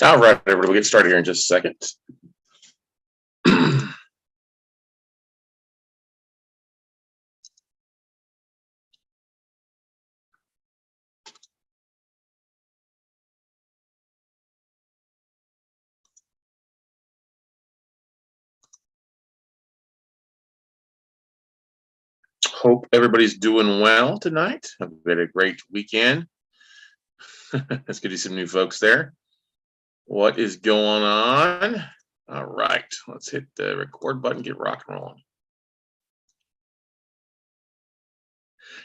All right, everybody, we'll get started here in just a second. Hope everybody's doing well tonight. I've had a great weekend. It's good to see some new folks there. What is going on? All right, let's hit the record button, get rock and rolling.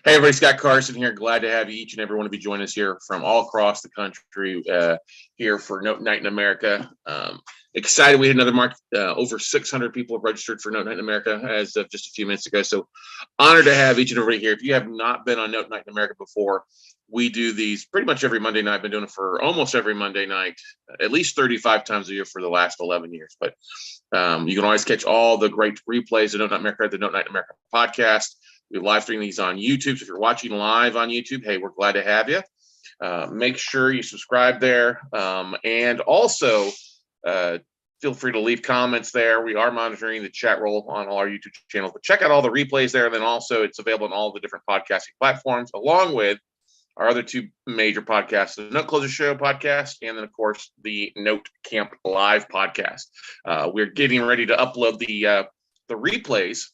Hey, everybody, Scott Carson here. Glad to have you, each and every one of you, join us here from all across the country here for Note Night in America. Excited we had another mark. Over 600 people have registered for Note Night in America as of just a few minutes ago. So honored to have each and everybody here. If you have not been on Note Night in America before, we do these pretty much every Monday night. I've been doing it for almost every Monday night, at least 35 times a year for the last 11 years. But you can always catch all the great replays of Note Night in America at the Note Night in America podcast. We live stream these on YouTube. So if you're watching live on YouTube, hey, we're glad to have you. Make sure you subscribe there. And also, feel free to leave comments there. We are monitoring the chat roll on all our YouTube channels, but check out all the replays there. And then also it's available on all the different podcasting platforms, along with our other two major podcasts, the Note Closer Show podcast, and then, of course, the Note Camp Live podcast. We're getting ready to upload the replays,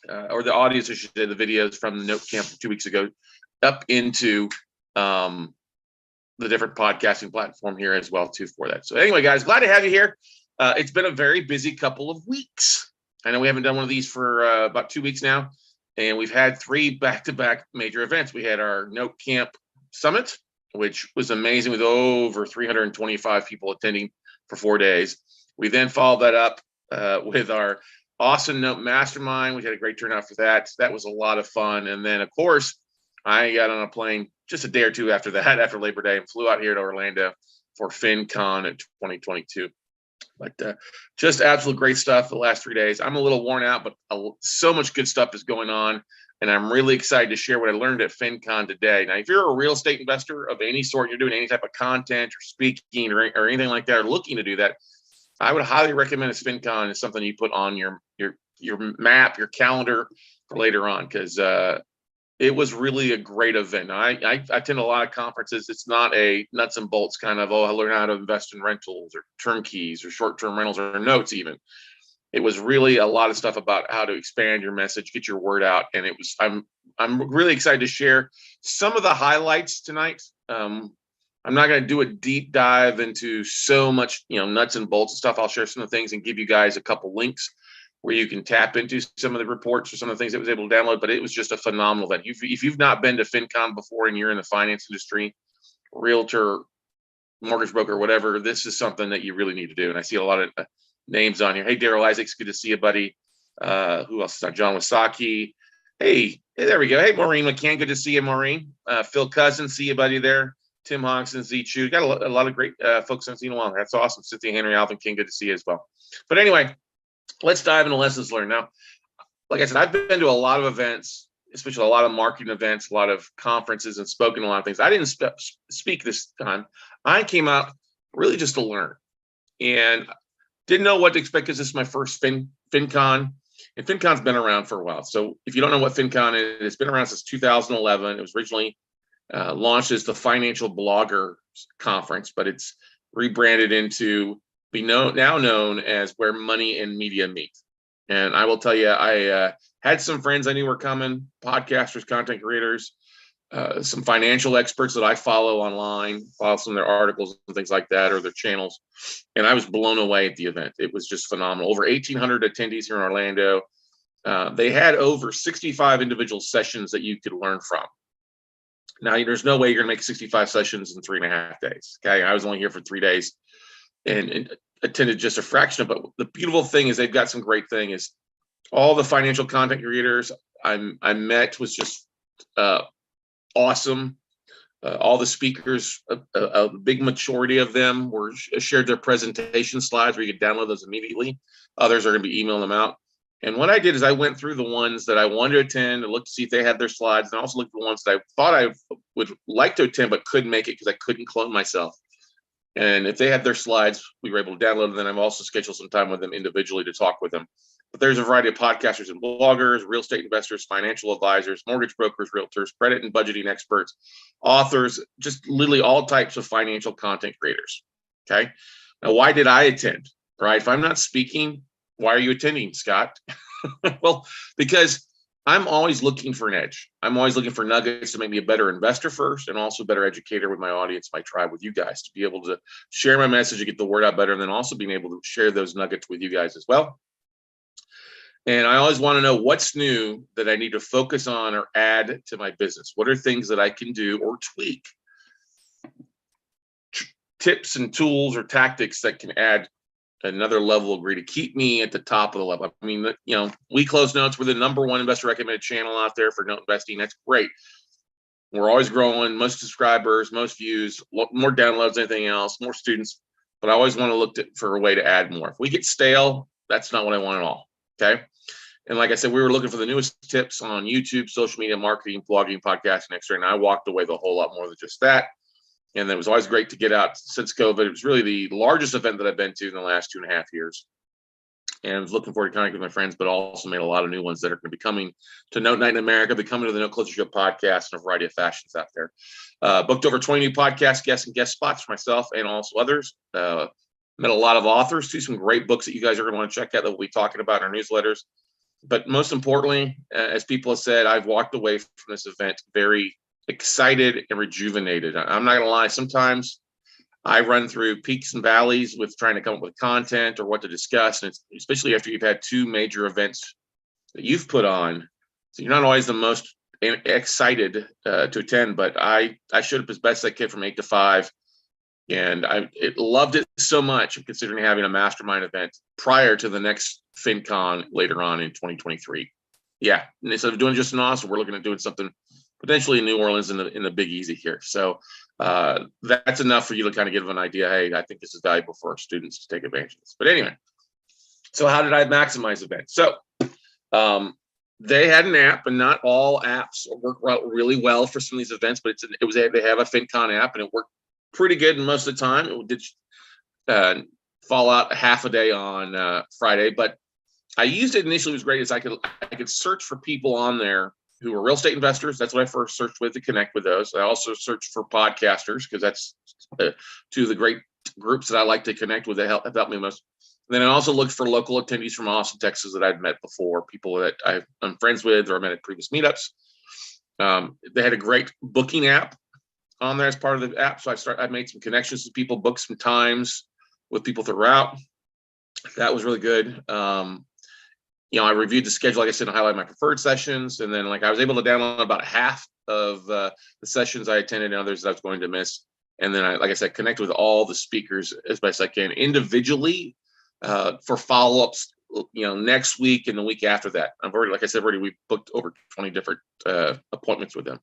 or the audios, I should say, the videos from the Note Camp 2 weeks ago, up into the different podcasting platform here as well, too, for that. So anyway, guys, glad to have you here. It's been a very busy couple of weeks. I know we haven't done one of these for about 2 weeks now, and we've had 3 back-to-back major events. We had our Note Camp Summit, which was amazing, with over 325 people attending for 4 days. We then followed that up with our Awesome Note Mastermind. We had a great turnout for that. That was a lot of fun. And then, of course, I got on a plane just a day or two after that, after Labor Day, and flew out here to Orlando for Fincon in 2022. But just absolute great stuff the last 3 days. I'm a little worn out, but so much good stuff is going on. And I'm really excited to share what I learned at Fincon today. Now, if you're a real estate investor of any sort, you're doing any type of content or speaking or anything like that, or looking to do that, I would highly recommend a Fincon is something you put on your map, your calendar for later on, because it was really a great event. I attend a lot of conferences. It's not a nuts and bolts kind of, I learn how to invest in rentals or turnkeys or short-term rentals or notes even. It was really a lot of stuff about how to expand your message, get your word out. And it was, I'm really excited to share some of the highlights tonight. I'm not going to do a deep dive into so much, nuts and bolts and stuff. I'll share some of the things and give you guys a couple links where you can tap into some of the reports or some of the things that was able to download. But it was just a phenomenal event. If you've not been to Fincon before and you're in the finance industry, realtor, mortgage broker, whatever, this is something that you really need to do. And I see a lot of names on here. Hey, Daryl Isaacs, good to see you, buddy. Who else is on? John Wasaki. Hey, there we go. Hey, Maureen McCann, good to see you, Maureen. Phil Cousins, see you, buddy, there. Tim Hodgson, Z Chu. Got a lot of great folks I've seen a while. That's awesome. Cynthia Henry, Alvin King, good to see you as well. But anyway, let's dive into lessons learned. Now, like I said, I've been to a lot of events, especially a lot of marketing events, a lot of conferences, and spoken a lot of things. I didn't speak this time. I came out really just to learn, and didn't know what to expect, because this is my first Fincon. And Fincon's been around for a while. So if you don't know what Fincon is, it's been around since 2011. It was originally launched as the Financial Blogger Conference, but it's rebranded into now known as Where Money and Media Meet. And I will tell you, I had some friends I knew were coming, podcasters, content creators, some financial experts that I follow online, follow some of their articles and things like that, or their channels. And I was blown away at the event. It was just phenomenal. Over 1,800 attendees here in Orlando. They had over 65 individual sessions that you could learn from. Now, there's no way you're going to make 65 sessions in 3.5 days. Okay, I was only here for 3 days and attended just a fraction of it. But the beautiful thing is they've got some great thing is all the financial content creators I met was just awesome. All the speakers, a big majority of them shared their presentation slides where you could download those immediately. Others are going to be emailing them out. And what I did is I went through the ones that I wanted to attend and looked to see if they had their slides, and also looked at the ones that I thought I would like to attend but couldn't make it because I couldn't clone myself. And if they had their slides, we were able to download them. Then I've also scheduled some time with them individually to talk with them. But there's a variety of podcasters and bloggers, real estate investors, financial advisors, mortgage brokers, realtors, credit and budgeting experts, authors, just literally all types of financial content creators. Okay. Now, why did I attend? Right? If I'm not speaking, why are you attending, Scott? Well, because I'm always looking for an edge. I'm always looking for nuggets to make me a better investor first, and also a better educator with my audience, my tribe, with you guys, to be able to share my message and get the word out better, and then also being able to share those nuggets with you guys as well. And I always want to know what's new that I need to focus on or add to my business. What are things that I can do or tweak? Tips and tools or tactics that can add another level of degree to keep me at the top of the level. I mean, We Close Notes, we're the #1 investor recommended channel out there for note investing. That's great. We're always growing, most subscribers, most views, more downloads than anything else, more students. But I always want to look for a way to add more. If we get stale, that's not what I want at all. Okay. And like I said, we were looking for the newest tips on YouTube, social media marketing, blogging, podcasting, etc. And I walked away with a whole lot more than just that. And it was always great to get out since COVID. It was really the largest event that I've been to in the last 2.5 years. And I was looking forward to connecting with my friends, but also made a lot of new ones that are going to be coming to Note Night in America, be coming to the Note Closer Show podcast in a variety of fashions out there. Booked over 20 new podcast guests and guest spots for myself and also others. Met a lot of authors too, some great books that you guys are going to want to check out that we'll be talking about in our newsletters. But most importantly, as people have said, I've walked away from this event very excited and rejuvenated. I'm not going to lie. Sometimes I run through peaks and valleys with trying to come up with content or what to discuss. And it's, especially after you've had 2 major events that you've put on. So you're not always the most excited to attend, but I showed up as best I could from 8 to 5. And I loved it so much. I'm considering having a mastermind event prior to the next Fincon later on in 2023. Yeah. And instead of doing just an Austin, we're looking at doing something potentially in New Orleans in the Big Easy here. So that's enough for you to kind of give an idea. Hey, I think this is valuable for our students to take advantage of this. But anyway, so how did I maximize events? So they had an app, and not all apps work really well for some of these events, but they have a Fincon app, and it worked pretty good most of the time. It did fall out half a day on Friday, but I used it initially. It was great as I could search for people on there who were real estate investors. That's what I first searched with to connect with those. I also searched for podcasters because that's 2 of the great groups that I like to connect with that help me most. And then I also looked for local attendees from Austin, Texas that I'd met before, people that I'm friends with or I met at previous meetups. They had a great booking app on there as part of the app. So I made some connections with people, booked some times with people throughout. That was really good. I reviewed the schedule, like I said, and highlighted my preferred sessions. And then I was able to download about half of the sessions I attended and others that I was going to miss. And then like I said, connect with all the speakers as best I can individually for follow-ups, next week and the week after that. We booked over 20 different appointments with them.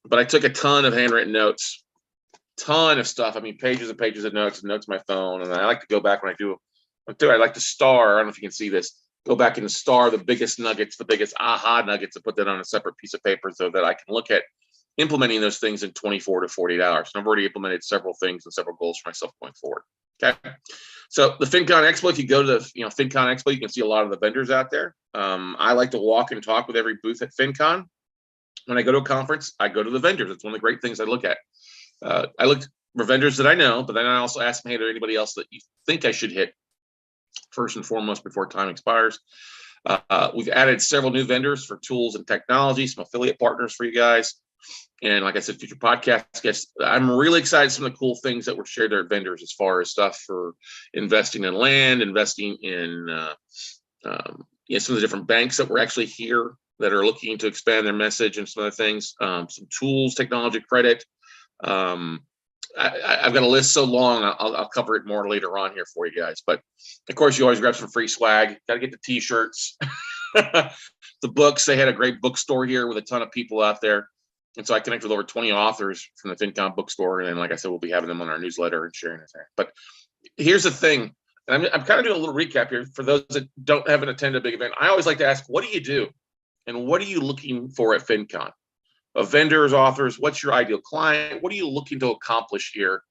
But I took a ton of handwritten notes, ton of stuff. I mean, pages and pages of notes and notes on my phone. And I like to go back when I do. I like to star. I don't know if you can see this. Go back and star the biggest nuggets, the biggest aha nuggets, and put that on a separate piece of paper so that I can look at implementing those things in 24 to 48 hours. And I've already implemented several things and several goals for myself going forward. Okay. So the Fincon Expo, if you go to the Fincon Expo, you can see a lot of the vendors out there. I like to walk and talk with every booth at Fincon. When I go to a conference, I go to the vendors. It's one of the great things I look at. I looked for vendors that I know, but then I also ask them, hey, is there anybody else that you think I should hit first and foremost before time expires? We've added several new vendors for tools and technology, some affiliate partners for you guys. And like I said, future podcast guests. I'm really excited some of the cool things that were shared there at vendors as far as stuff for investing in land, investing in some of the different banks that were actually here that are looking to expand their message and some other things, some tools, technology, credit. I've got a list so long, I'll cover it more later on here for you guys. But of course, you always grab some free swag. Got to get the T-shirts, the books. They had a great bookstore here with a ton of people out there. And so I connected with over 20 authors from the Fincon bookstore. And then, like I said, we'll be having them on our newsletter and sharing it there. But here's the thing. And I'm kind of doing a little recap here for those that haven't attended a big event. I always like to ask, what do you do? And what are you looking for at Fincon? Of vendors, authors, what's your ideal client? What are you looking to accomplish here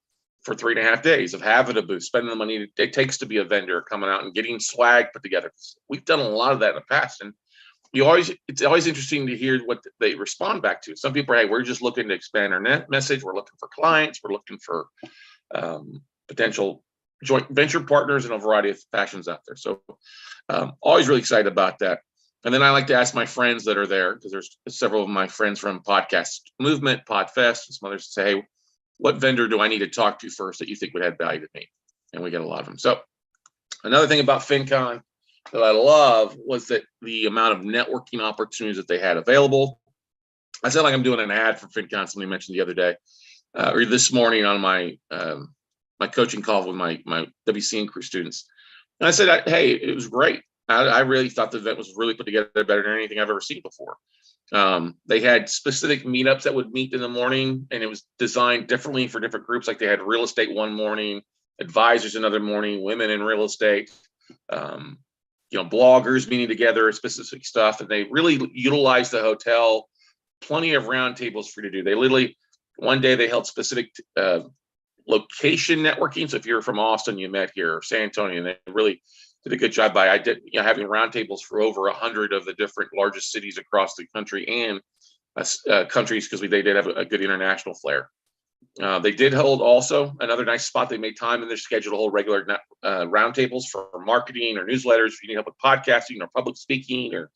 for 3.5 days of having a booth, spending the money it takes to be a vendor, coming out and getting swag put together. We've done a lot of that in the past, and it's always interesting to hear what they respond back to. Some people are, hey, we're just looking to expand our net message. We're looking for clients. We're looking for potential joint venture partners in a variety of fashions out there. So always really excited about that. And then I like to ask my friends that are there, because there's several of my friends from Podcast Movement, Podfest, and some others, say, hey, what vendor do I need to talk to first that you think would add value to me? And we get a lot of them. So another thing about Fincon that I love was that the amount of networking opportunities that they had available. I sound like I'm doing an ad for Fincon. Somebody mentioned the other day, or this morning on my my coaching call with my WCN crew students. And I said, hey, it was great. I really thought the event was really put together better than anything I've ever seen before. They had specific meetups that would meet in the morning, and it was designed differently for different groups. Like they had real estate one morning, advisors another morning, women in real estate, bloggers meeting together, specific stuff. And they really utilized the hotel, plenty of roundtables for you to do. They literally, one day they held specific location networking. So if you're from Austin, you met here, or San Antonio, and they really did a good job by having roundtables for over 100 of the different largest cities across the country and countries, because they did have a good international flair. They did hold also another nice spot. They made time in their schedule to hold regular roundtables for marketing or newsletters. If you need help with podcasting or public speaking or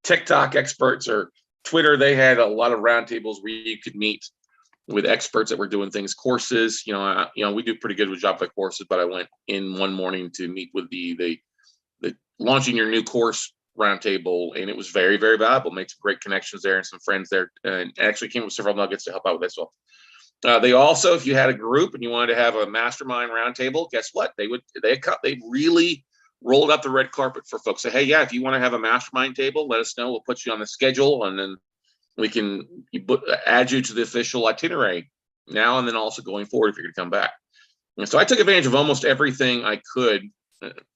TikTok experts or Twitter, they had a lot of roundtables where you could meet with experts that were doing things, courses. We do pretty good with job like courses, but I went in one morning to meet with the launching your new course roundtable, and it was very, very valuable. Made some great connections there and some friends there, and actually came with several nuggets to help out with this. So they also, if you had a group and you wanted to have a mastermind roundtable, guess what? They really rolled out the red carpet for folks. Say, hey, yeah, if you want to have a mastermind table, let us know. We'll put you on the schedule, and then we can add you to the official itinerary now and then, also going forward if you're going to come back. And so I took advantage of almost everything I could,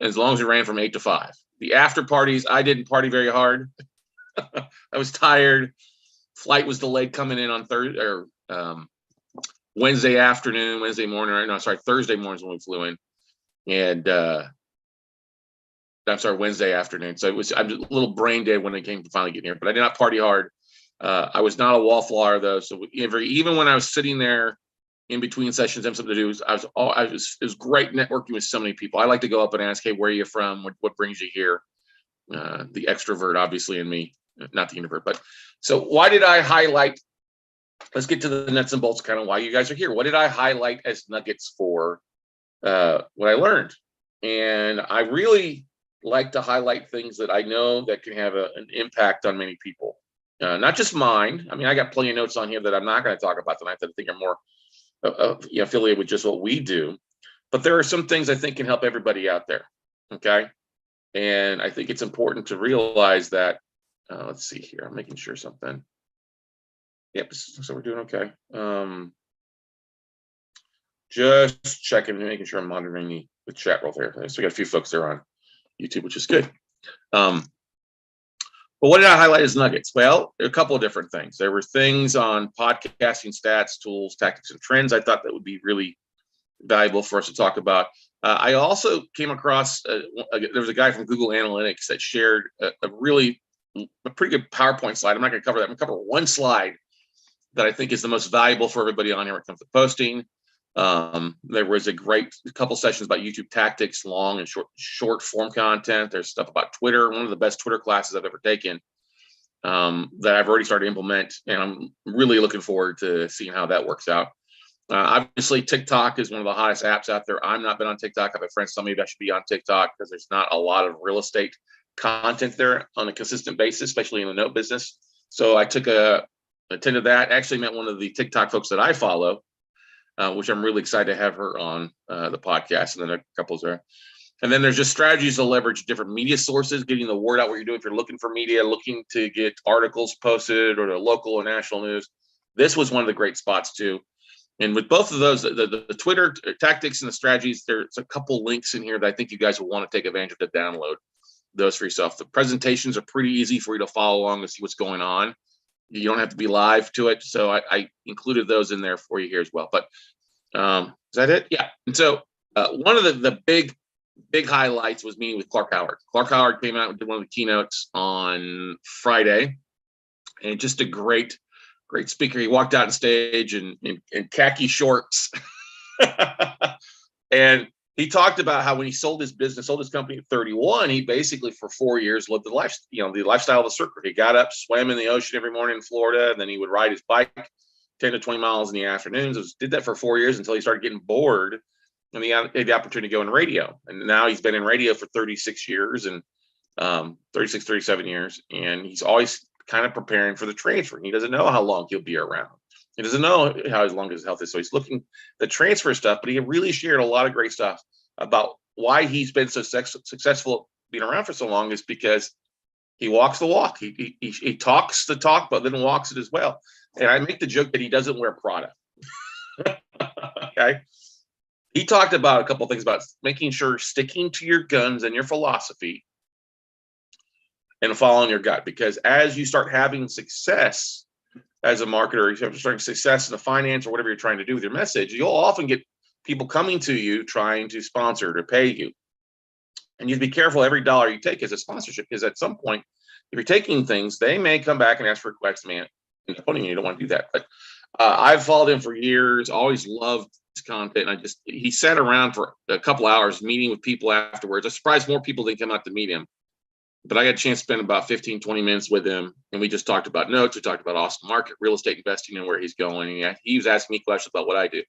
as long as it ran from 8 to 5. The after parties, I didn't party very hard. I was tired. Flight was delayed coming in on Thursday or Thursday mornings when we flew in, and Wednesday afternoon. So I'm a little brain dead when it came to finally getting here, but I did not party hard. I was not a wallflower though, so even when I was sitting there in between sessions and something to do, it was great networking with so many people. I like to go up and ask, hey, where are you from? What brings you here? The extrovert, obviously, in me, not the introvert. But so why did I highlight? Let's get to the nuts and bolts, kind of why you guys are here. What did I highlight as nuggets for what I learned? And I really like to highlight things that I know that can have an impact on many people. Not just mine. I mean, I got plenty of notes on here that I'm not going to talk about tonight that I think are more affiliated with just what we do. But there are some things I think can help everybody out there. Okay. And I think it's important to realize that, let's see here. I'm making sure something. Yep. So we're doing okay. Just checking, making sure I'm monitoring the chat roll there. So we got a few folks there on YouTube, which is good. But what did I highlight as nuggets? Well, a couple of different things. There were things on podcasting stats, tools, tactics, and trends I thought that would be really valuable for us to talk about. I also came across, there was a guy from Google Analytics that shared a pretty good PowerPoint slide. I'm not going to cover that. I'm going to cover one slide that I think is the most valuable for everybody on here when it comes to posting. There was a great couple sessions about YouTube tactics, long and short form content. There's stuff about Twitter, one of the best Twitter classes I've ever taken, that I've already started to implement, and I'm really looking forward to seeing how that works out. Obviously, TikTok is one of the hottest apps out there. I've not been on TikTok. I've had friends tell me that I should be on TikTok because there's not a lot of real estate content there on a consistent basis, especially in the note business. So I attended that. Actually met one of the TikTok folks that I follow, which I'm really excited to have her on the podcast, and then a couple there. And then there's just strategies to leverage different media sources, getting the word out what you're doing. If you're looking for media, looking to get articles posted or the local or national news, this was one of the great spots too. And with both of those, the Twitter tactics and the strategies, there's a couple links in here that I think you guys will want to take advantage of to download those for yourself. The presentations are pretty easy for you to follow along and see what's going on. You don't have to be live to it. So I included those in there for you here as well. But Is that it? Yeah. And so one of the big highlights was meeting with Clark Howard. Clark Howard came out and did one of the keynotes on Friday, and just a great speaker. He walked out on stage in khaki shorts, and he talked about how when he sold his company at 31, he basically for 4 years lived the lifestyle of the surfer. He got up, swam in the ocean every morning in Florida, and then he would ride his bike 10 to 20 miles in the afternoons. Did that for 4 years until he started getting bored, and he had the opportunity to go in radio. And now he's been in radio for 36 years and 37 years, and he's always kind of preparing for the transfer. He doesn't know how long he'll be around. He doesn't know how long his health is. So he's looking the transfer stuff, but he really shared a lot of great stuff about why he's been so successful being around for so long is because he walks the walk. He talks the talk, but then walks it as well. And I make the joke that he doesn't wear Prada. Okay. He talked about a couple of things about making sure sticking to your guns and your philosophy and following your gut, because as you start having success as a marketer, you start starting success in the finance or whatever you're trying to do with your message, you'll often get people coming to you trying to sponsor to pay you. And you have to be careful every dollar you take as a sponsorship, because at some point, if you're taking things, they may come back and ask for requests, man. And you don't want to do that. But I've followed him for years, always loved his content. And he sat around for a couple hours meeting with people afterwards. I'm surprised more people didn't come out to meet him. But I got a chance to spend about 15, 20 minutes with him. And we just talked about notes. We talked about Austin market, real estate investing, and where he's going. And he was asking me questions about what I do.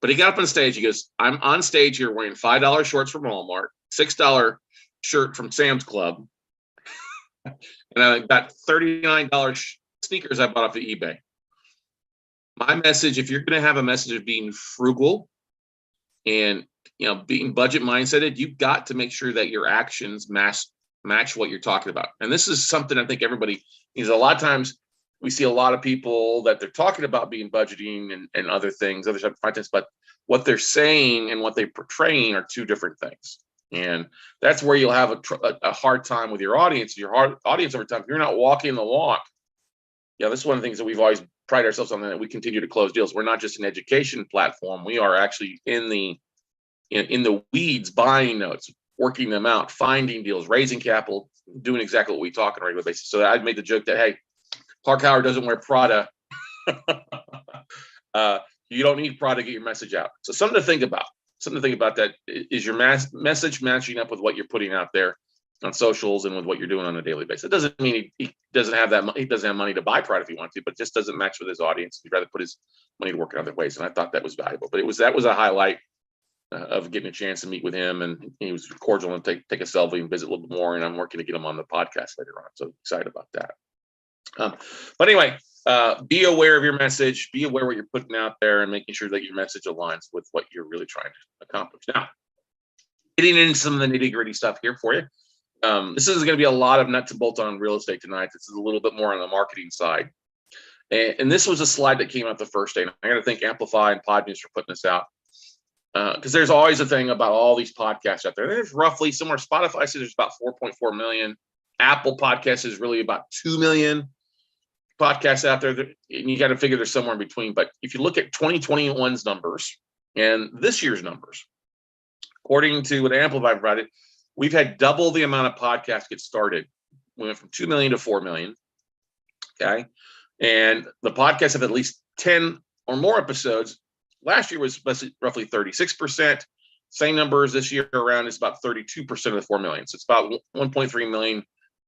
But he got up on stage. He goes, I'm on stage here wearing $5 shorts from Walmart, $6 shirt from Sam's Club, and I got $39 sneakers I bought off of eBay. My message, if you're going to have a message of being frugal and being budget mindseted, you've got to make sure that your actions match what you're talking about. And this is something I think everybody needs. A lot of times we see a lot of people that they're talking about being budgeting and other things, other type of finance, but what they're saying and what they're portraying are two different things. And that's where you'll have a hard time with your audience. Your audience over time, if you're not walking the walk. This is one of the things that we've always pride ourselves on, that we continue to close deals. We're not just an education platform. We are actually in the weeds, buying notes, working them out, finding deals, raising capital, doing exactly what we talk on a regular basis. So I've made the joke that, hey, Clark Howard doesn't wear Prada. You don't need Prada to get your message out. So something to think about. That is your message matching up with what you're putting out there on socials and with what you're doing on a daily basis. It doesn't mean he doesn't have that. He doesn't have money to buy Prada if he wants to, but just doesn't match with his audience. He'd rather put his money to work in other ways. And I thought that was valuable. But that was a highlight of getting a chance to meet with him, and he was cordial and take a selfie and visit a little bit more. And I'm working to get him on the podcast later on. So excited about that. But anyway, be aware of your message, be aware what you're putting out there, and making sure that your message aligns with what you're really trying to accomplish. Now, getting into some of the nitty gritty stuff here for you. This is going to be a lot of nuts and bolts on real estate tonight. This is a little bit more on the marketing side. And this was a slide that came out the first day. And I got to thank Amplify and Podnews for putting this out. Because there's always a thing about all these podcasts out there. There's roughly somewhere, Spotify says there's about 4.4 million. Apple Podcasts is really about 2 million podcasts out there. And you got to figure there's somewhere in between. But if you look at 2021's numbers and this year's numbers, according to what Amplify provided, we've had double the amount of podcasts get started. We went from 2 million to 4 million. Okay. And the podcasts have at least 10 or more episodes. Last year was roughly 36%. Same numbers this year around is about 32% of the 4 million. So it's about 1.3 million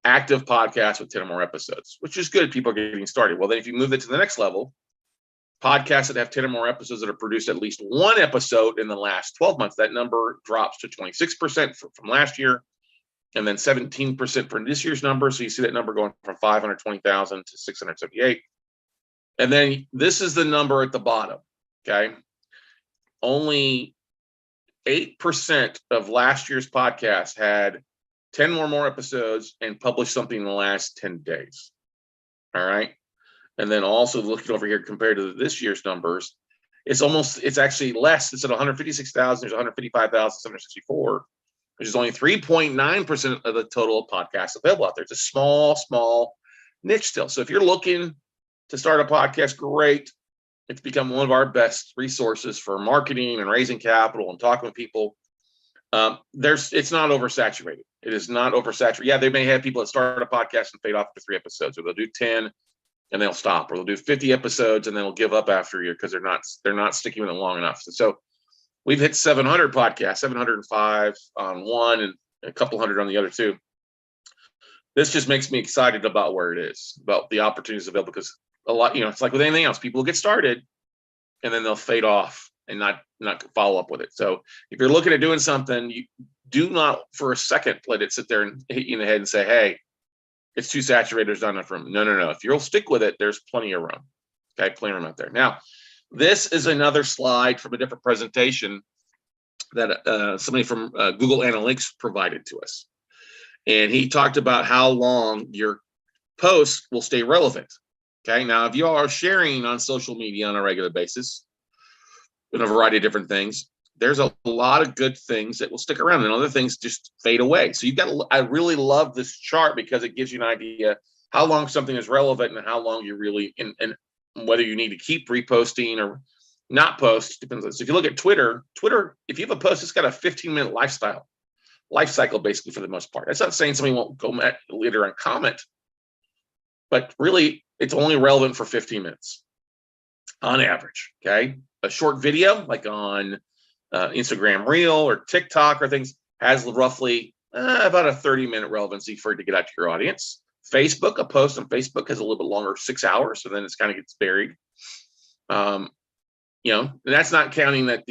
active podcasts with 10 or more episodes, which is good. People are getting started. Well, then if you move it to the next level, podcasts that have 10 or more episodes that are produced at least one episode in the last 12 months, that number drops to 26% from last year, and then 17% from this year's number. So you see that number going from 520,000 to 678. And then this is the number at the bottom. Okay. Only 8% of last year's podcast had 10 or more episodes and published something in the last 10 days. All right. And then also looking over here compared to this year's numbers, it's actually less. It's at 156,000. There's 155,764, which is only 3.9% of the total podcasts available out there. It's a small niche still. So if you're looking to start a podcast, great. It's become one of our best resources for marketing and raising capital and talking with people. It's not oversaturated. It is not oversaturated. Yeah, they may have people that start a podcast and fade off after 3 episodes, or they'll do 10 and they'll stop, or they'll do 50 episodes and then they'll give up after a year because they're not sticking with it long enough. So we've hit 700 podcasts, 705 on one and a couple hundred on the other two. This just makes me excited about where it is, about the opportunities available, because a lot, it's like with anything else, people will get started and then they'll fade off and not follow up with it. So if you're looking at doing something, you do not for a second let it sit there and hit you in the head and say, hey, it's too saturated, there's not enough room. No. If you'll stick with it, there's plenty of room. Okay, plenty of room out there. Now, this is another slide from a different presentation that somebody from Google Analytics provided to us. And he talked about how long your posts will stay relevant. Okay, now if you are sharing on social media on a regular basis in a variety of different things, there's a lot of good things that will stick around and other things just fade away. So I really love this chart because it gives you an idea how long something is relevant and how long you really, and whether you need to keep reposting or not post, depends. So if you look at Twitter, if you have a post, it's got a 15-minute life cycle basically for the most part. That's not saying somebody won't go later and comment, but really it's only relevant for 15 minutes on average. Okay, a short video like on Instagram Reel or TikTok or things has roughly about a 30-minute relevancy for it to get out to your audience. Facebook, a post on Facebook has a little bit longer, 6 hours, so then it's kind of gets buried. And that's not counting that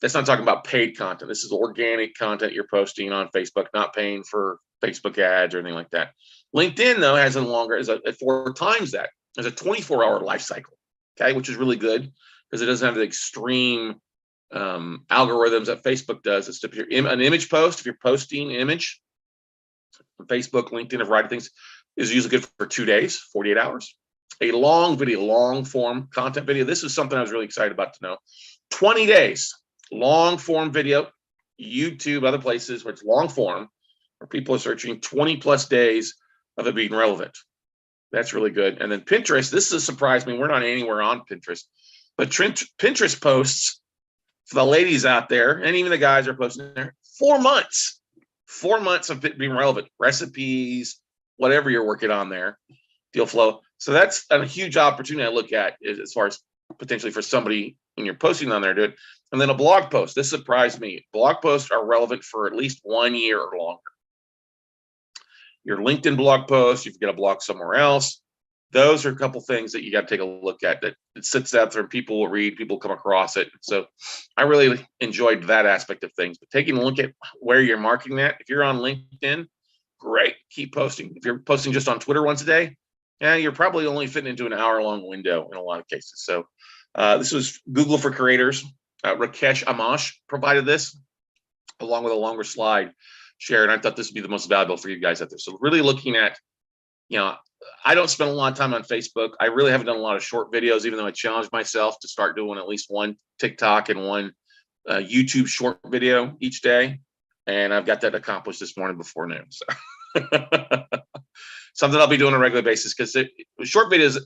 that's not talking about paid content. This is organic content you're posting on Facebook, not paying for Facebook ads or anything like that. LinkedIn, though, has at 4 times that. There's a 24-hour life cycle, okay, which is really good because it doesn't have the extreme algorithms that Facebook does. It's an image post. If you're posting an image, Facebook, LinkedIn, a variety of things, is usually good for 2 days, 48 hours. A long video, long form content video. This is something I was really excited about to know. 20 days, long form video, YouTube, other places where it's long form, where people are searching 20 plus days of it being relevant. That's really good. And then Pinterest, this has surprised me. We're not anywhere on Pinterest, but Pinterest posts for the ladies out there, and even the guys are posting there, 4 months. 4 months of it being relevant, recipes, whatever you're working on there, deal flow. So that's a huge opportunity I look at as far as potentially for somebody when you're posting on there to it. And then a blog post. This surprised me. Blog posts are relevant for at least 1 year or longer. Your LinkedIn blog post, you've got a blog somewhere else. Those are a couple things that you got to take a look at that it sits out there and people will read, people come across it. So I really enjoyed that aspect of things. But taking a look at where you're marketing that, if you're on LinkedIn, great, keep posting. If you're posting just on Twitter once a day, yeah, you're probably only fitting into an hour-long window in a lot of cases. So this was Google for Creators. Rakesh Amash provided this along with a longer slide share, and I thought this would be the most valuable for you guys out there. So really looking at, I don't spend a lot of time on Facebook. I really haven't done a lot of short videos, even though I challenged myself to start doing at least one TikTok and one YouTube short video each day. And I've got that accomplished this morning before noon. So something I'll be doing on a regular basis, because short videos,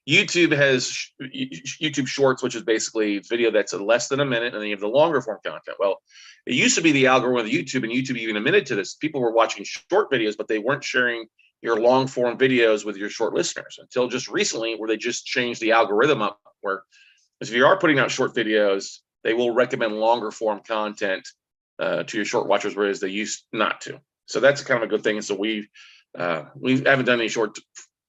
YouTube has YouTube Shorts, which is basically video that's less than a minute, and then you have the longer form content. Well, it used to be the algorithm of YouTube, and YouTube even admitted to this. People were watching short videos, but they weren't sharing your long form videos with your short listeners until just recently, where they just changed the algorithm up, where if you are putting out short videos, they will recommend longer form content to your short watchers, whereas they used not to. So that's kind of a good thing. And so we haven't done any short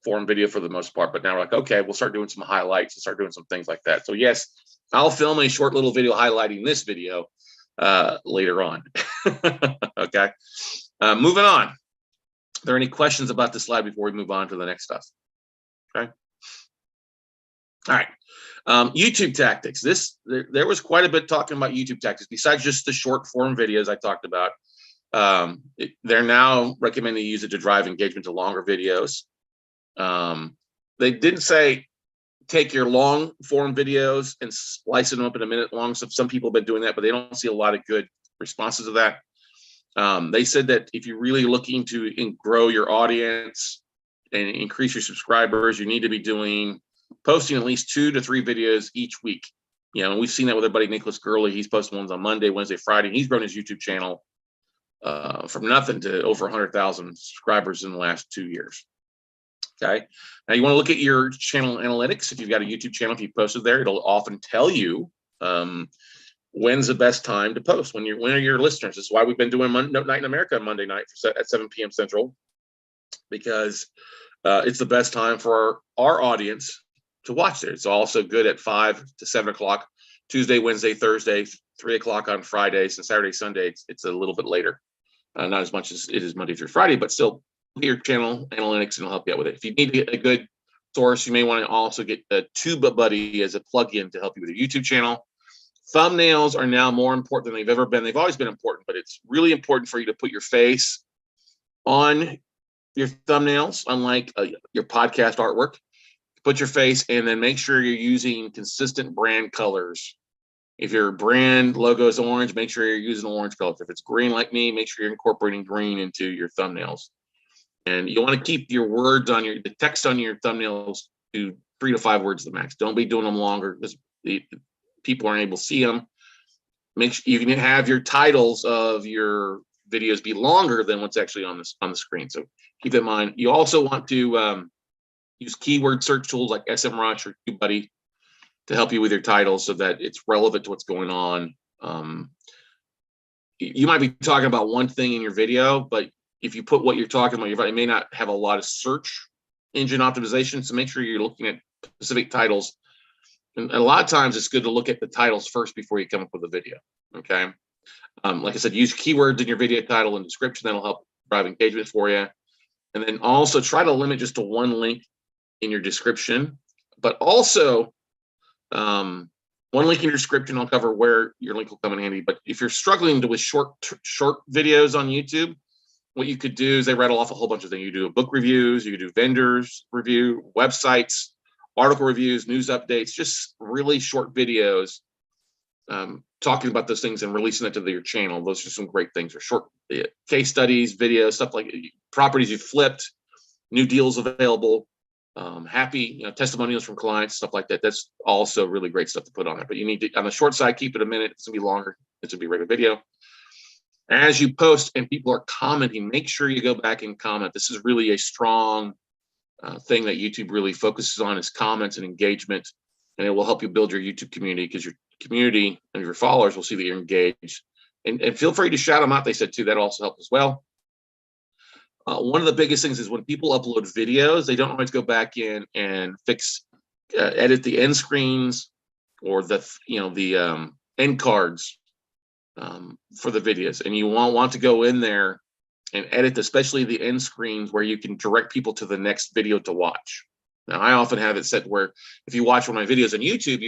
form video for the most part, but now we're like, okay, we'll start doing some highlights and start doing some things like that. So yes, I'll film a short little video highlighting this video later on. Okay, moving on. Are there any questions about this slide before we move on to the next stuff? Okay. All right. YouTube tactics. There was quite a bit talking about YouTube tactics besides just the short form videos I talked about. They're now recommending you use it to drive engagement to longer videos. They didn't say take your long form videos and slice them up in a minute long. So some people have been doing that, but they don't see a lot of good responses to that. They said that if you're really looking to grow your audience and increase your subscribers, you need to be doing posting at least 2 to 3 videos each week. And we've seen that with our buddy Nicholas Gurley. He's posting ones on Monday, Wednesday, Friday. He's grown his YouTube channel from nothing to over 100,000 subscribers in the last 2 years. Okay. Now you want to look at your channel analytics. If you've got a YouTube channel, if you posted there, it'll often tell you when's the best time to post. When are your listeners? This is why we've been doing Night in America on Monday night at 7 p.m. Central, because it's the best time for our audience to watch there. It's also good at 5 to 7 o'clock, Tuesday, Wednesday, Thursday, 3 o'clock on Fridays, and Saturday, Sunday, it's a little bit later. Not as much as it is Monday through Friday, but still your channel analytics and it'll help you out with it. If you need to get a good source, you may want to also get the TubeBuddy as a plugin to help you with your YouTube channel. Thumbnails are now more important than they've ever been. They've always been important, but it's really important for you to put your face on your thumbnails, unlike your podcast artwork. Put your face and then make sure you're using consistent brand colors. If your brand logo is orange, make sure you're using orange colors. If it's green like me, make sure you're incorporating green into your thumbnails. And you want to keep your words on the text on your thumbnails to 3 to 5 words at the max. Don't be doing them longer because people aren't able to see them. Make sure you can have your titles of your videos be longer than what's actually on the screen. So keep that in mind. You also want to use keyword search tools like SEMrush or TubeBuddy to help you with your titles so that it's relevant to what's going on. You might be talking about one thing in your video, but if you put what you're talking about, it may not have a lot of search engine optimization. So make sure you're looking at specific titles. And a lot of times it's good to look at the titles first before you come up with a video. Okay. Like I said, use keywords in your video title and description. That'll help drive engagement for you. And then also try to limit just to one link in your description, but also one link in your description will cover where your link will come in handy. But if you're struggling with short videos on YouTube, what you could do is they rattle off a whole bunch of things. You do book reviews, you could do vendors review, websites, article reviews, news updates, just really short videos talking about those things and releasing it to your channel. Those are some great things. Or short case studies, videos, stuff like properties you flipped, new deals available, happy testimonials from clients, stuff like that. That's also really great stuff to put on there. But you need to, on the short side, keep it a minute. It's gonna be longer. It's gonna be a regular video. As you post and people are commenting, make sure you go back and comment. This is really a strong thing that YouTube really focuses on, is comments and engagement, and it will help you build your YouTube community, because your community and your followers will see that you're engaged. And feel free to shout them out. They said too, that also helps as well. One of the biggest things is when people upload videos, they don't always go back in and edit the end screens or the end cards for the videos. And you want to go in there and edit, especially the end screens, where you can direct people to the next video to watch. Now, I often have it set where if you watch one of my videos on YouTube,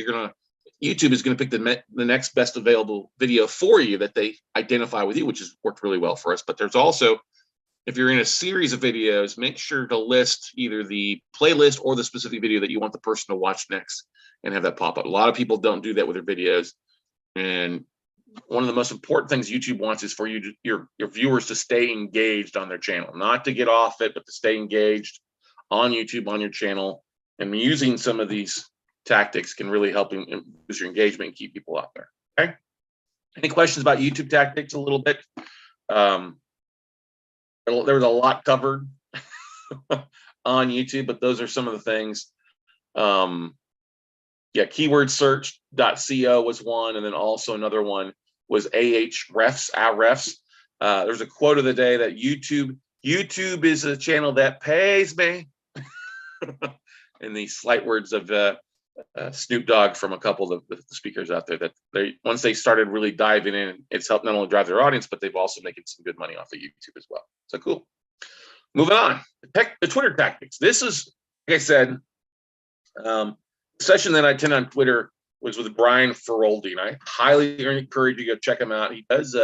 YouTube is going to pick the next best available video for you that they identify with you, which has worked really well for us. But there's also, if you're in a series of videos, make sure to list either the playlist or the specific video that you want the person to watch next and have that pop up. A lot of people don't do that with their videos. And one of the most important things YouTube wants is for your viewers to stay engaged on their channel, not to get off it, but to stay engaged on YouTube, on your channel. And using some of these tactics can really help boost your engagement and keep people out there. Okay. Any questions about YouTube tactics a little bit? There was a lot covered on YouTube, but those are some of the things. Keyword search.co was one, and then also another one was Ahrefs. There's a quote of the day that YouTube is a channel that pays me. And the slight words of Snoop Dogg from a couple of the speakers out there, that once they started really diving in, it's helped not only drive their audience, but they've also making some good money off of YouTube as well. So cool. Moving on, the Twitter tactics. This is, like I said, the session that I attend on Twitter was with Brian Feroldi, and I highly encourage you to go check him out. He does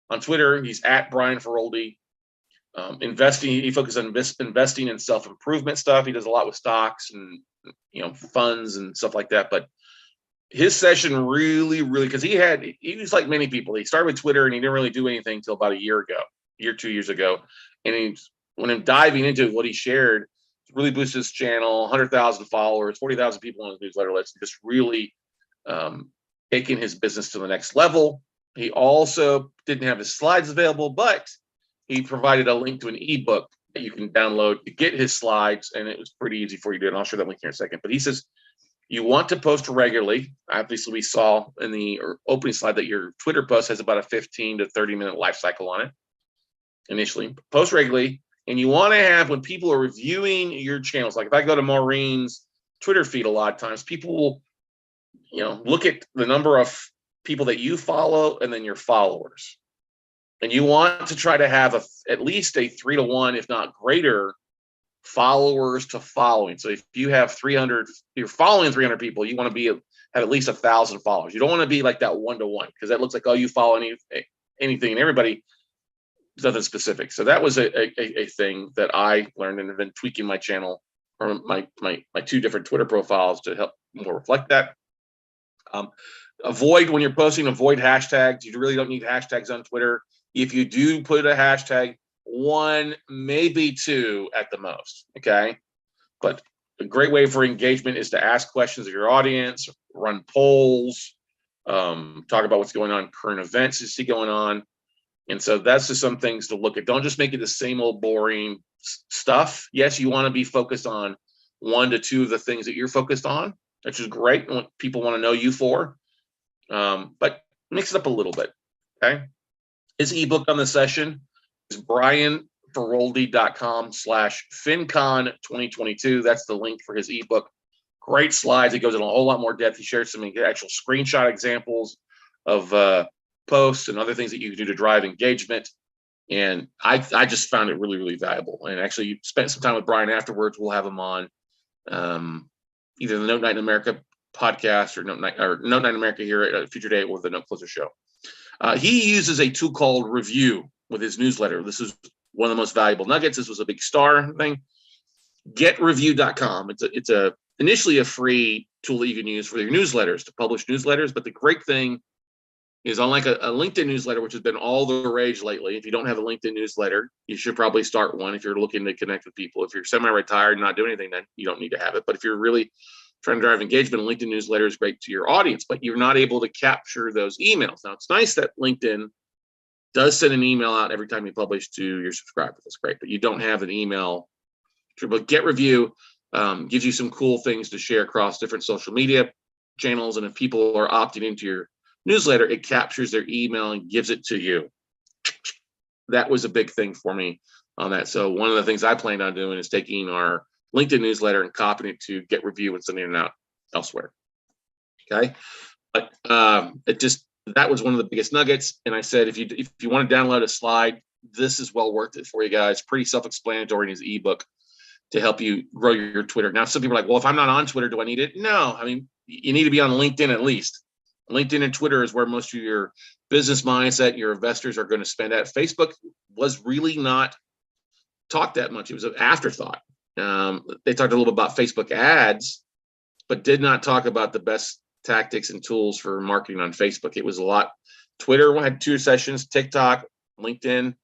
on Twitter. He's at Brian Feroldi. Investing. He focuses on investing in self-improvement stuff. He does a lot with stocks and funds and stuff like that. But his session really, because he was like many people. He started with Twitter and he didn't really do anything until about a year, 2 years ago. And when I'm diving into what he shared, really boost his channel, 100,000 followers, 40,000 people on his newsletter list, just really taking his business to the next level. He also didn't have his slides available, but he provided a link to an ebook that you can download to get his slides, and it was pretty easy for you to do it. And I'll share that link here in a second. But he says, you want to post regularly. Obviously, we saw in the opening slide that your Twitter post has about a 15 to 30-minute life cycle on it initially. Post regularly, and you want to have, when people are reviewing your channels, like if I go to Maureen's Twitter feed a lot of times, people will, look at the number of people that you follow and then your followers. And you want to try to have at least a 3-to-1, if not greater, followers to following. So if you have 300, you're following 300 people, you want to have at least 1,000 followers. You don't want to be like that 1-to-1, because that looks like, oh, you follow anything and everybody, nothing specific. So that was a thing that I learned, and have been tweaking my channel or my 2 different Twitter profiles to help more reflect that. Avoid, when you're posting, avoid hashtags. You really don't need hashtags on Twitter. If you do put a hashtag, 1, maybe 2 at the most, okay? But a great way for engagement is to ask questions of your audience, run polls, talk about what's going on, current events you see going on. And so that's just some things to look at. Don't just make it the same old boring stuff. Yes, you want to be focused on 1 to 2 of the things that you're focused on, which is great and what people want to know you for. But mix it up a little bit, okay? His ebook on the session is brianferoldi.com/Fincon 2022. That's the link for his ebook. Great slides. It goes in a whole lot more depth. He shares some actual screenshot examples of posts and other things that you can do to drive engagement. And I just found it really, really valuable. And actually, you spent some time with Brian afterwards. We'll have him on either the Note Night in America podcast or Note Night in America here at a future date, or the Note Closer show. He uses a tool called Review with his newsletter. This is one of the most valuable nuggets. This was a big star thing. GetReview.com. It's initially a free tool that you can use for your newsletters, to publish newsletters. But the great thing is, unlike a LinkedIn newsletter, which has been all the rage lately, if you don't have a LinkedIn newsletter, you should probably start one if you're looking to connect with people. If you're semi-retired and not doing anything, then you don't need to have it. But if you're really trying to drive engagement, a LinkedIn newsletter is great to your audience, but you're not able to capture those emails. Now, it's nice that LinkedIn does send an email out every time you publish to your subscribers. That's great, but you don't have an email. But Get Review gives you some cool things to share across different social media channels. And if people are opting into your newsletter, it captures their email and gives it to you. That was a big thing for me on that. So one of the things I planned on doing is taking our LinkedIn newsletter and copying it to Get Review and sending it out elsewhere. Okay, but that was one of the biggest nuggets. And I said, if you want to download a slide, this is well worth it for you guys. Pretty self-explanatory in his ebook to help you grow your Twitter. Now, some people are like, well, if I'm not on Twitter, do I need it? No, I mean, you need to be on LinkedIn at least. LinkedIn and Twitter is where most of your business mindset, your investors are going to spend at. Facebook was really not talked that much. It was an afterthought. They talked a little bit about Facebook ads, but did not talk about the best tactics and tools for marketing on Facebook. It was a lot. Twitter had 2 sessions, TikTok, LinkedIn,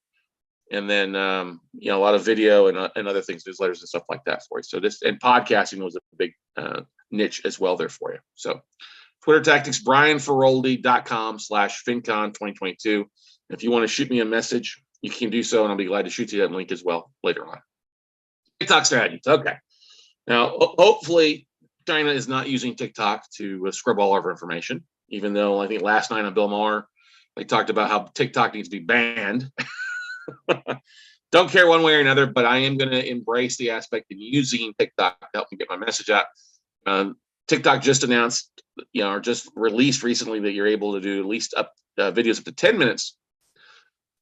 and then a lot of video and other things, newsletters and stuff like that for you. So and podcasting was a big niche as well there for you. So Twitter tactics, brianferoldi.com/Fincon 2022. If you want to shoot me a message, you can do so, and I'll be glad to shoot you that link as well later on. TikTok strategies. Okay. Now, hopefully, China is not using TikTok to scrub all of our information, even though I think last night on Bill Maher, they talked about how TikTok needs to be banned. Don't care one way or another, but I am going to embrace the aspect of using TikTok to help me get my message out. TikTok just announced, or just released recently, that you're able to do at least videos up to 10 minutes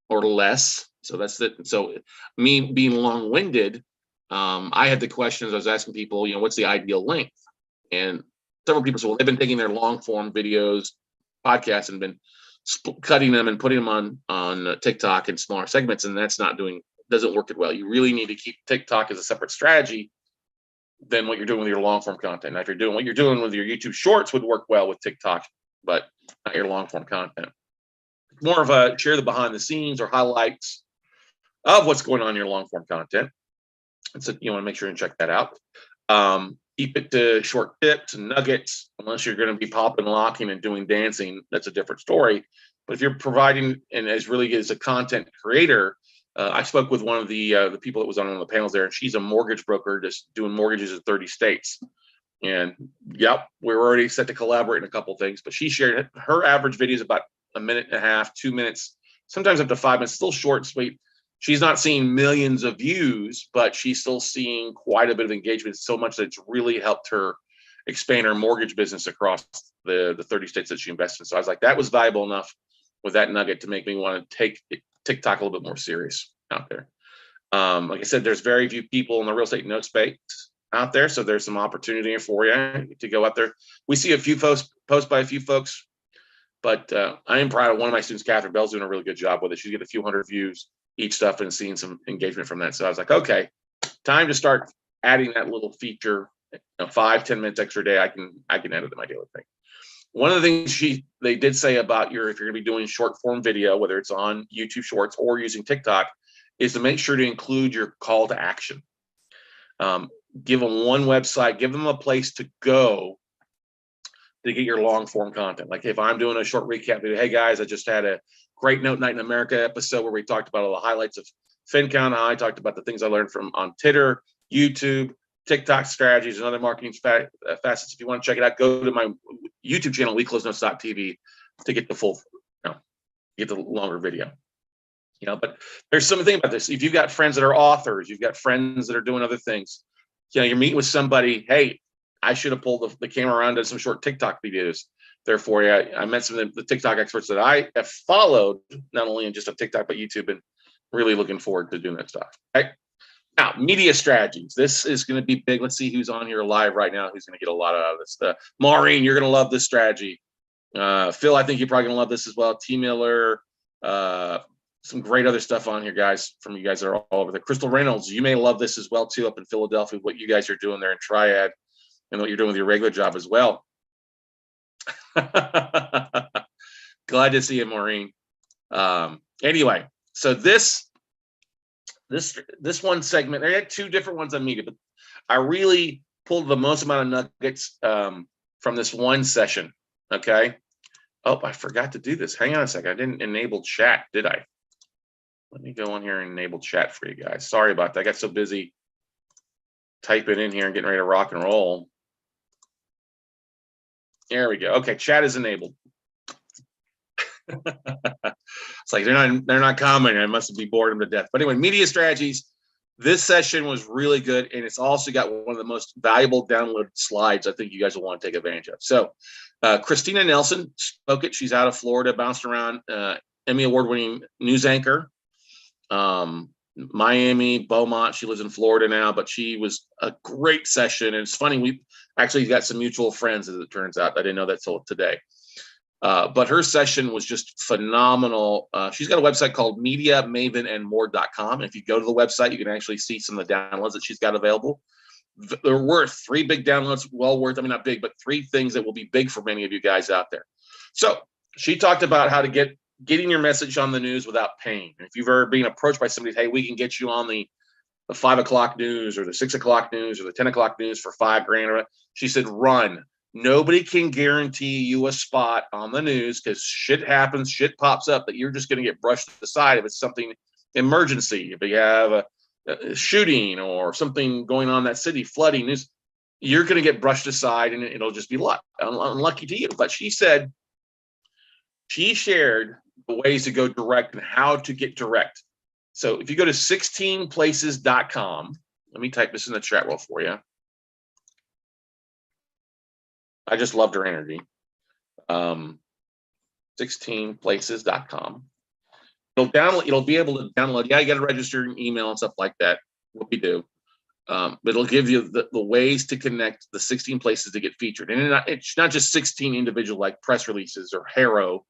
or less. So that's it. So me being long-winded, I had the questions. I was asking people, what's the ideal length? And several people said, well, they've been taking their long-form videos, podcasts, and been cutting them and putting them on TikTok in smaller segments, and doesn't work it well. You really need to keep TikTok as a separate strategy than what you're doing with your long-form content. Now, if you're doing what you're doing with your YouTube Shorts, would work well with TikTok, but not your long-form content. More of a share the behind the scenes or highlights of what's going on in your long-form content. And so you want to make sure and check that out. Keep it to short tips and nuggets, unless you're going to be popping, locking, and doing dancing. That's a different story. But if you're providing and as really as a content creator, I spoke with one of the people that was on one of the panels there, and she's a mortgage broker just doing mortgages in 30 states. And yep, we're already set to collaborate in a couple things. But she shared her average video is about a minute and a half, 2 minutes, sometimes up to 5 minutes, still short and sweet. She's not seeing millions of views, but she's still seeing quite a bit of engagement, so much that it's really helped her expand her mortgage business across the 30 states that she invests in. So I was like, that was valuable enough with that nugget to make me want to take TikTok a little bit more serious out there. Like I said, there's very few people in the real estate note space out there, so there's some opportunity for you to go out there. We see a few posts by a few folks, but I am proud of one of my students, Catherine Bell's doing a really good job with it. She's getting a few hundred views each stuff and seeing some engagement from that. So I was like, okay, time to start adding that little feature. 5-10 minutes extra a day, I can add it to my daily thing. One of the things they did say about if you're going to be doing short form video, whether it's on YouTube Shorts or using TikTok, is to make sure to include your call to action. Give them one website, give them a place to go to get your long form content. Like if I'm doing a short recap video, hey guys, I just had a great Note Night in America episode where we talked about all the highlights of Fincon. I talked about the things I learned from on Twitter, YouTube, TikTok strategies, and other marketing facets. If you want to check it out, go to my YouTube channel, WeCloseNotes.tv, to get the full, get the longer video. But there's something about this. If you've got friends that are authors, you've got friends that are doing other things, you're meeting with somebody, hey, I should have pulled the camera around, done some short TikTok videos there for you. I met some of the TikTok experts that I have followed, not only in just on TikTok, but YouTube, and really looking forward to doing that stuff. Okay. Now, media strategies. This is going to be big. Let's see who's on here live right now who's going to get a lot out of this. Maureen, you're going to love this strategy. Phil, I think you're probably going to love this as well. T. Miller, some great other stuff on here, guys, from you guys that are all over there. Crystal Reynolds, you may love this as well, too, up in Philadelphia, what you guys are doing there in Triad and what you're doing with your regular job as well. Glad to see you, Maureen. Anyway, so this one segment, I had two different ones on media, but I really pulled the most amount of nuggets from this one session. Okay. Oh, I forgot to do this. Hang on a second. I didn't enable chat, did I? Let me go on here and enable chat for you guys. Sorry about that. I got so busy typing in here and getting ready to rock and roll. There we go. Okay, chat is enabled. It's like they're not commenting. I must be bored them to death. But anyway, media strategies. This session was really good, and it's also got one of the most valuable download slides I think you guys will want to take advantage of. So Christina Nelson spoke it. She's out of Florida, bounced around, Emmy award-winning news anchor. Miami, Beaumont. She lives in Florida now, but she was a great session. And it's funny, we actually got some mutual friends, as it turns out. I didn't know that till today. But her session was just phenomenal. She's got a website called MediaMavenandMore.com. And if you go to the website, you can actually see some of the downloads that she's got available. They're worth 3 big downloads, well worth, I mean, not big, but 3 things that will be big for many of you guys out there. So she talked about how to getting your message on the news without pain. If you've ever been approached by somebody, hey, we can get you on the 5 o'clock news or the 6 o'clock news or the 10 o'clock news for $5,000. She said, run. Nobody can guarantee you a spot on the news because shit happens, shit pops up that you're just going to get brushed aside if it's something emergency. If you have a shooting or something going on in that city, flooding news, you're going to get brushed aside and it'll just be unlucky to you. But she said, she shared the ways to go direct and how to get direct. So if you go to 16places.com, let me type this in the chat roll for you. I just loved her energy. 16places.com. It'll be able to download. Yeah, you got to register your email and stuff like that. What we do. But it'll give you the ways to connect the 16 places to get featured. And it's not just 16 individual like press releases or Harrow,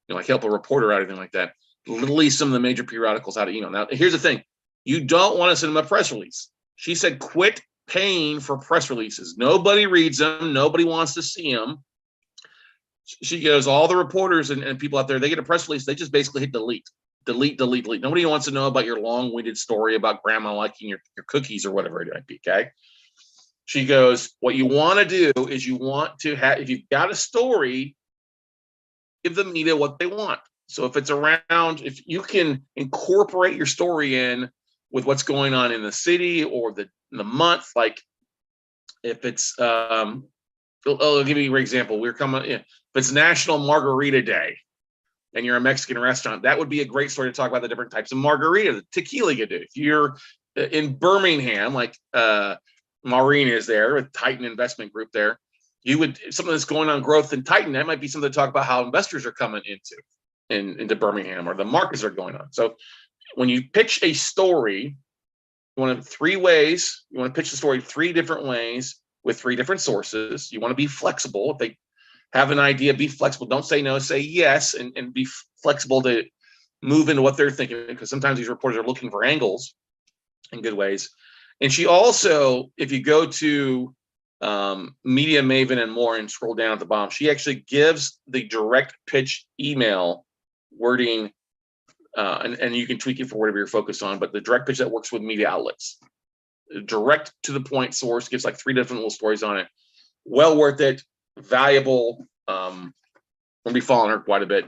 like help a reporter out or anything like that. Literally some of the major periodicals how to email. Now, here's the thing. You don't want to send them a press release. She said, quit paying for press releases. Nobody reads them. Nobody wants to see them. She goes, all the reporters and people out there, they get a press release. They just basically hit delete. delete, delete, delete. Nobody wants to know about your long-winded story about grandma liking your cookies or whatever it might be. Okay. She goes, what you want to do is you want to have, if you've got a story, give the media what they want. So if it's around, if you can incorporate your story in with what's going on in the city or the month, like if it's, I'll give you an example. We're coming, if it's National Margarita Day and you're a Mexican restaurant, that would be a great story to talk about the different types of margarita, the tequila you do. If you're in Birmingham, like Maureen is there with Titan Investment Group there, you would, something that's going on growth in Titan, that might be something to talk about how investors are coming into Birmingham or the markets are going on. So when you pitch a story, you want to three ways, you want to pitch the story 3 different ways with 3 different sources. You want to be flexible. If they have an idea, be flexible. Don't say no, say yes, and be flexible to move into what they're thinking, because sometimes these reporters are looking for angles in good ways. And she also, if you go to Media Maven and more and scroll down at the bottom, she actually gives the direct pitch email wording, and you can tweak it for whatever you're focused on, but the direct pitch that works with media outlets. Direct to the point source, gives like 3 different little stories on it. Well worth it, valuable. I'm gonna be following her quite a bit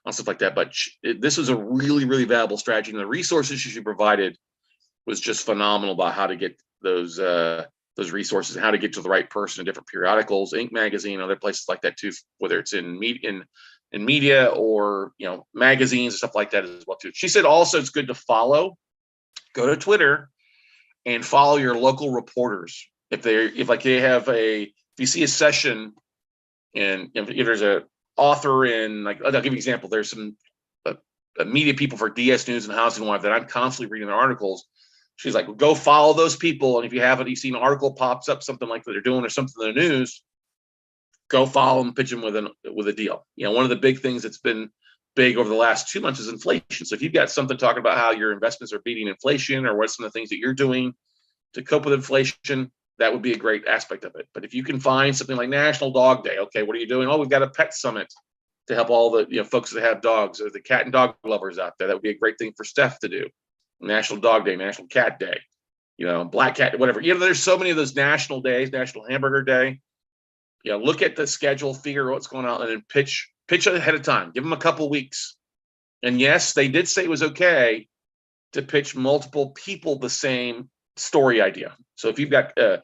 on stuff like that, but this was a really, really valuable strategy, and the resources she provided was just phenomenal about how to get those resources and how to get to the right person in different periodicals, Inc. magazine, other places like that too, whether it's in media or magazines and stuff like that as well too. She said also it's good to follow, go to Twitter and follow your local reporters. If you see a session and if there's a author in, like, I'll give you an example. There's some media people for DS News and Housing Live that I'm constantly reading their articles. She's like, well, go follow those people. And if you see an article pops up, something like that they're doing or something in the news, go follow them, pitch them with a deal. One of the big things that's been big over the last 2 months is inflation. So if you've got something talking about how your investments are beating inflation or what some of the things that you're doing to cope with inflation, that would be a great aspect of it. But if you can find something like National Dog Day, okay, what are you doing? Oh, we've got a pet summit to help all the folks that have dogs or the cat and dog lovers out there. That would be a great thing for Steph to do. National Dog Day, National Cat Day, Black Cat, whatever. There's so many of those national days, National Hamburger Day. Look at the schedule, figure what's going on, and then pitch ahead of time. Give them a couple weeks. And yes, they did say it was okay to pitch multiple people the same story idea. So if you've got an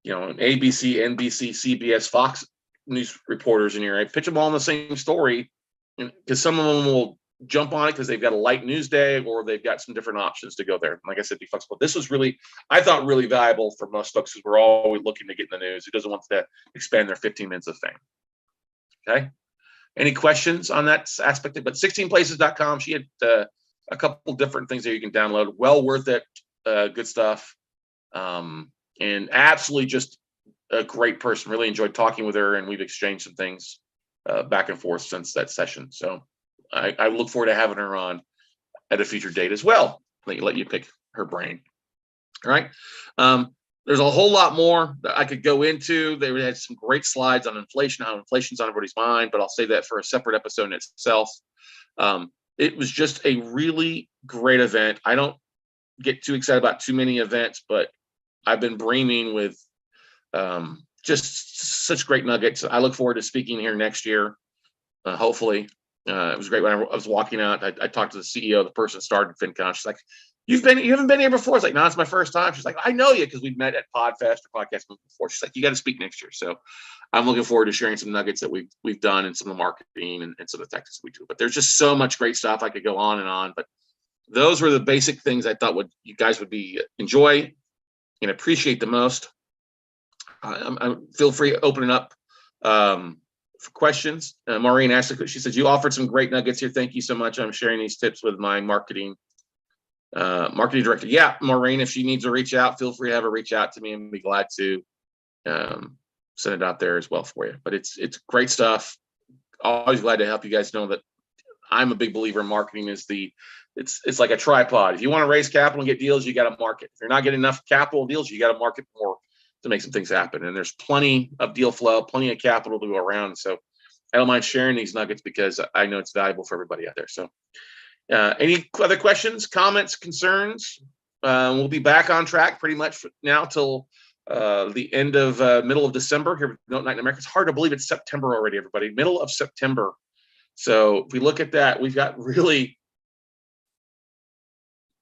ABC, NBC, CBS, Fox news reporters in here, pitch them all in the same story, because some of them will jump on it because they've got a light news day or they've got some different options to go there. Like I said, be flexible. This was really, I thought, really valuable for most folks because we're always looking to get in the news. Who doesn't want to expand their 15 minutes of fame? Okay. Any questions on that aspect? But 16places.com, she had a couple different things that you can download. Well worth it. Good stuff. And absolutely just a great person. Really enjoyed talking with her, and we've exchanged some things back and forth since that session. So I look forward to having her on at a future date as well. Let you pick her brain. All right. There's a whole lot more that I could go into. They had some great slides on inflation, how inflation's on everybody's mind, but I'll save that for a separate episode in itself. It was just a really great event. I don't get too excited about too many events, but I've been brimming with just such great nuggets. I look forward to speaking here next year, hopefully. It was great when I was walking out. I talked to the CEO, the person that started Fincon. She's like, you haven't been here before? It's like, no, it's my first time. She's like, I know you because we've met at Podfest or Podcast before. She's like, you got to speak next year. So I'm looking forward to sharing some nuggets that we've done and some of the marketing and some of the tactics we do. But there's just so much great stuff. I could go on and on, but those were the basic things I thought you guys would enjoy and appreciate the most. Feel free to open it up for questions. Maureen asked, she says, you offered some great nuggets here. Thank you so much. I'm sharing these tips with my marketing director. Yeah, Maureen, if she needs to reach out, feel free to have her reach out to me and be glad to send it out there as well for you. But it's great stuff. Always glad to help you guys know that I'm a big believer in marketing. It's like a tripod. If you want to raise capital and get deals, you got to market. If you're not getting enough capital deals, you got to market more to make some things happen. And there's plenty of deal flow, plenty of capital to go around. So I don't mind sharing these nuggets because I know it's valuable for everybody out there. So Any other questions, comments, concerns? We'll be back on track pretty much now till the end of middle of December here with Note Night in America. It's hard to believe it's September already, everybody. Middle of September. So if we look at that, we've got really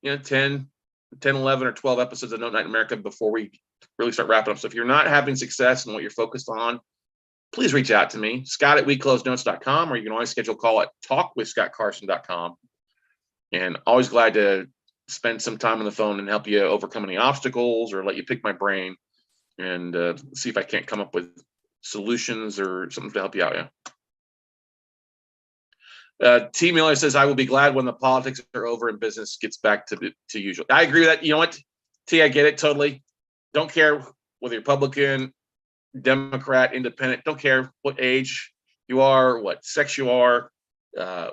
10, 11, or 12 episodes of Note Night in America before we really start wrapping up. So if you're not having success in what you're focused on, please reach out to me, Scott@WeCloseNotes.com, or you can always schedule a call at talkwithscottcarson.com. And always glad to spend some time on the phone and help you overcome any obstacles or let you pick my brain and see if I can't come up with solutions or something to help you out. T. Miller says, I will be glad when the politics are over and business gets back to usual. I agree with that. You know what, T, I get it totally. Don't care whether you're Republican, Democrat, Independent. Don't care what age you are, what sex you are,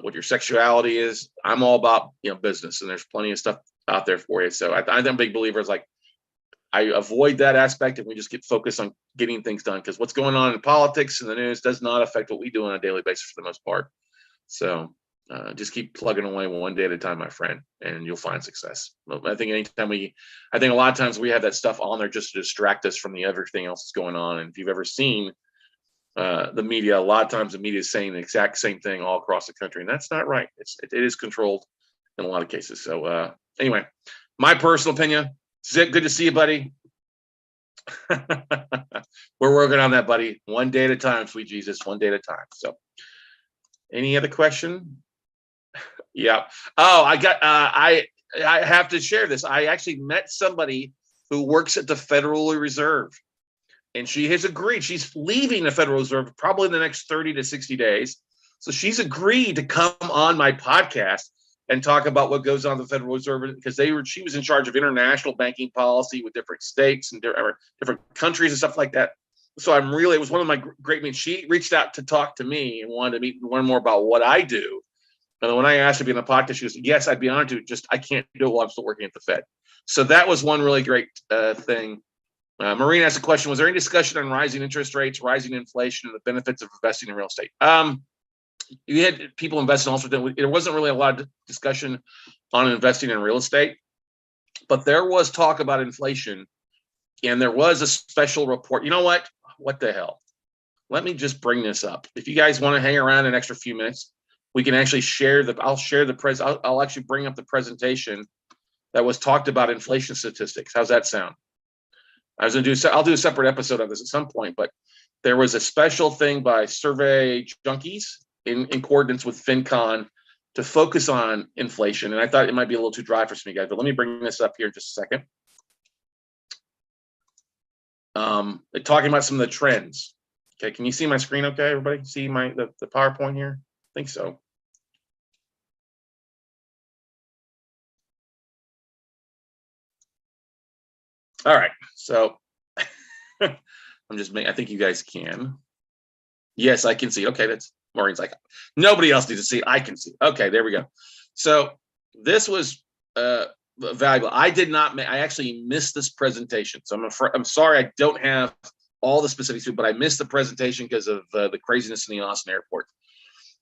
what your sexuality is. I'm all about business, and there's plenty of stuff out there for you. So I'm a big believer. Is like I avoid that aspect, and we just get focused on getting things done, because what's going on in politics and the news does not affect what we do on a daily basis for the most part. So just keep plugging away one day at a time, my friend, and you'll find success. I think a lot of times we have that stuff on there just to distract us from everything else that's going on. And if you've ever seen the media, a lot of times the media is saying the exact same thing all across the country, and that's not right. It is controlled in a lot of cases. So anyway, my personal opinion. Zip, good to see you, buddy. We're working on that, buddy. One day at a time, sweet Jesus, one day at a time. So any other question? Yeah. Oh, I have to share this. I actually met somebody who works at the Federal Reserve, and she has agreed. She's leaving the Federal Reserve probably in the next 30 to 60 days. So she's agreed to come on my podcast and talk about what goes on in the Federal Reserve, because she was in charge of international banking policy with different states and different countries and stuff like that. So it was one of my great meetings. She reached out to talk to me and wanted to meet and learn more about what I do. And when I asked her to be on the podcast, she goes, yes, I'd be honored to, just I can't do it while I'm still working at the Fed. So that was one really great thing. Maureen asked a question, was there any discussion on rising interest rates, rising inflation, and the benefits of investing in real estate? You had people invest in all sorts of, there wasn't really a lot of discussion on investing in real estate, but there was talk about inflation, and there was a special report. You know what? What the hell? Let me just bring this up. If you guys want to hang around an extra few minutes, we can actually I'll actually bring up the presentation that was talked about inflation statistics. How's that sound? I'll do a separate episode of this at some point, but there was a special thing by Survey Junkies in coordinates with Fincon to focus on inflation. And I thought it might be a little too dry for some of you guys, but let me bring this up here in just a second. They're talking about some of the trends. Okay, can you see my screen okay, everybody? See the PowerPoint here? I think so. All right, so I think you guys can. Yes, I can see. Okay, that's Maureen's like, nobody else needs to see it. I can see. Okay, there we go. So this was valuable. I actually missed this presentation. So I'm sorry I don't have all the specifics, but I missed the presentation because of the craziness in the Austin airport.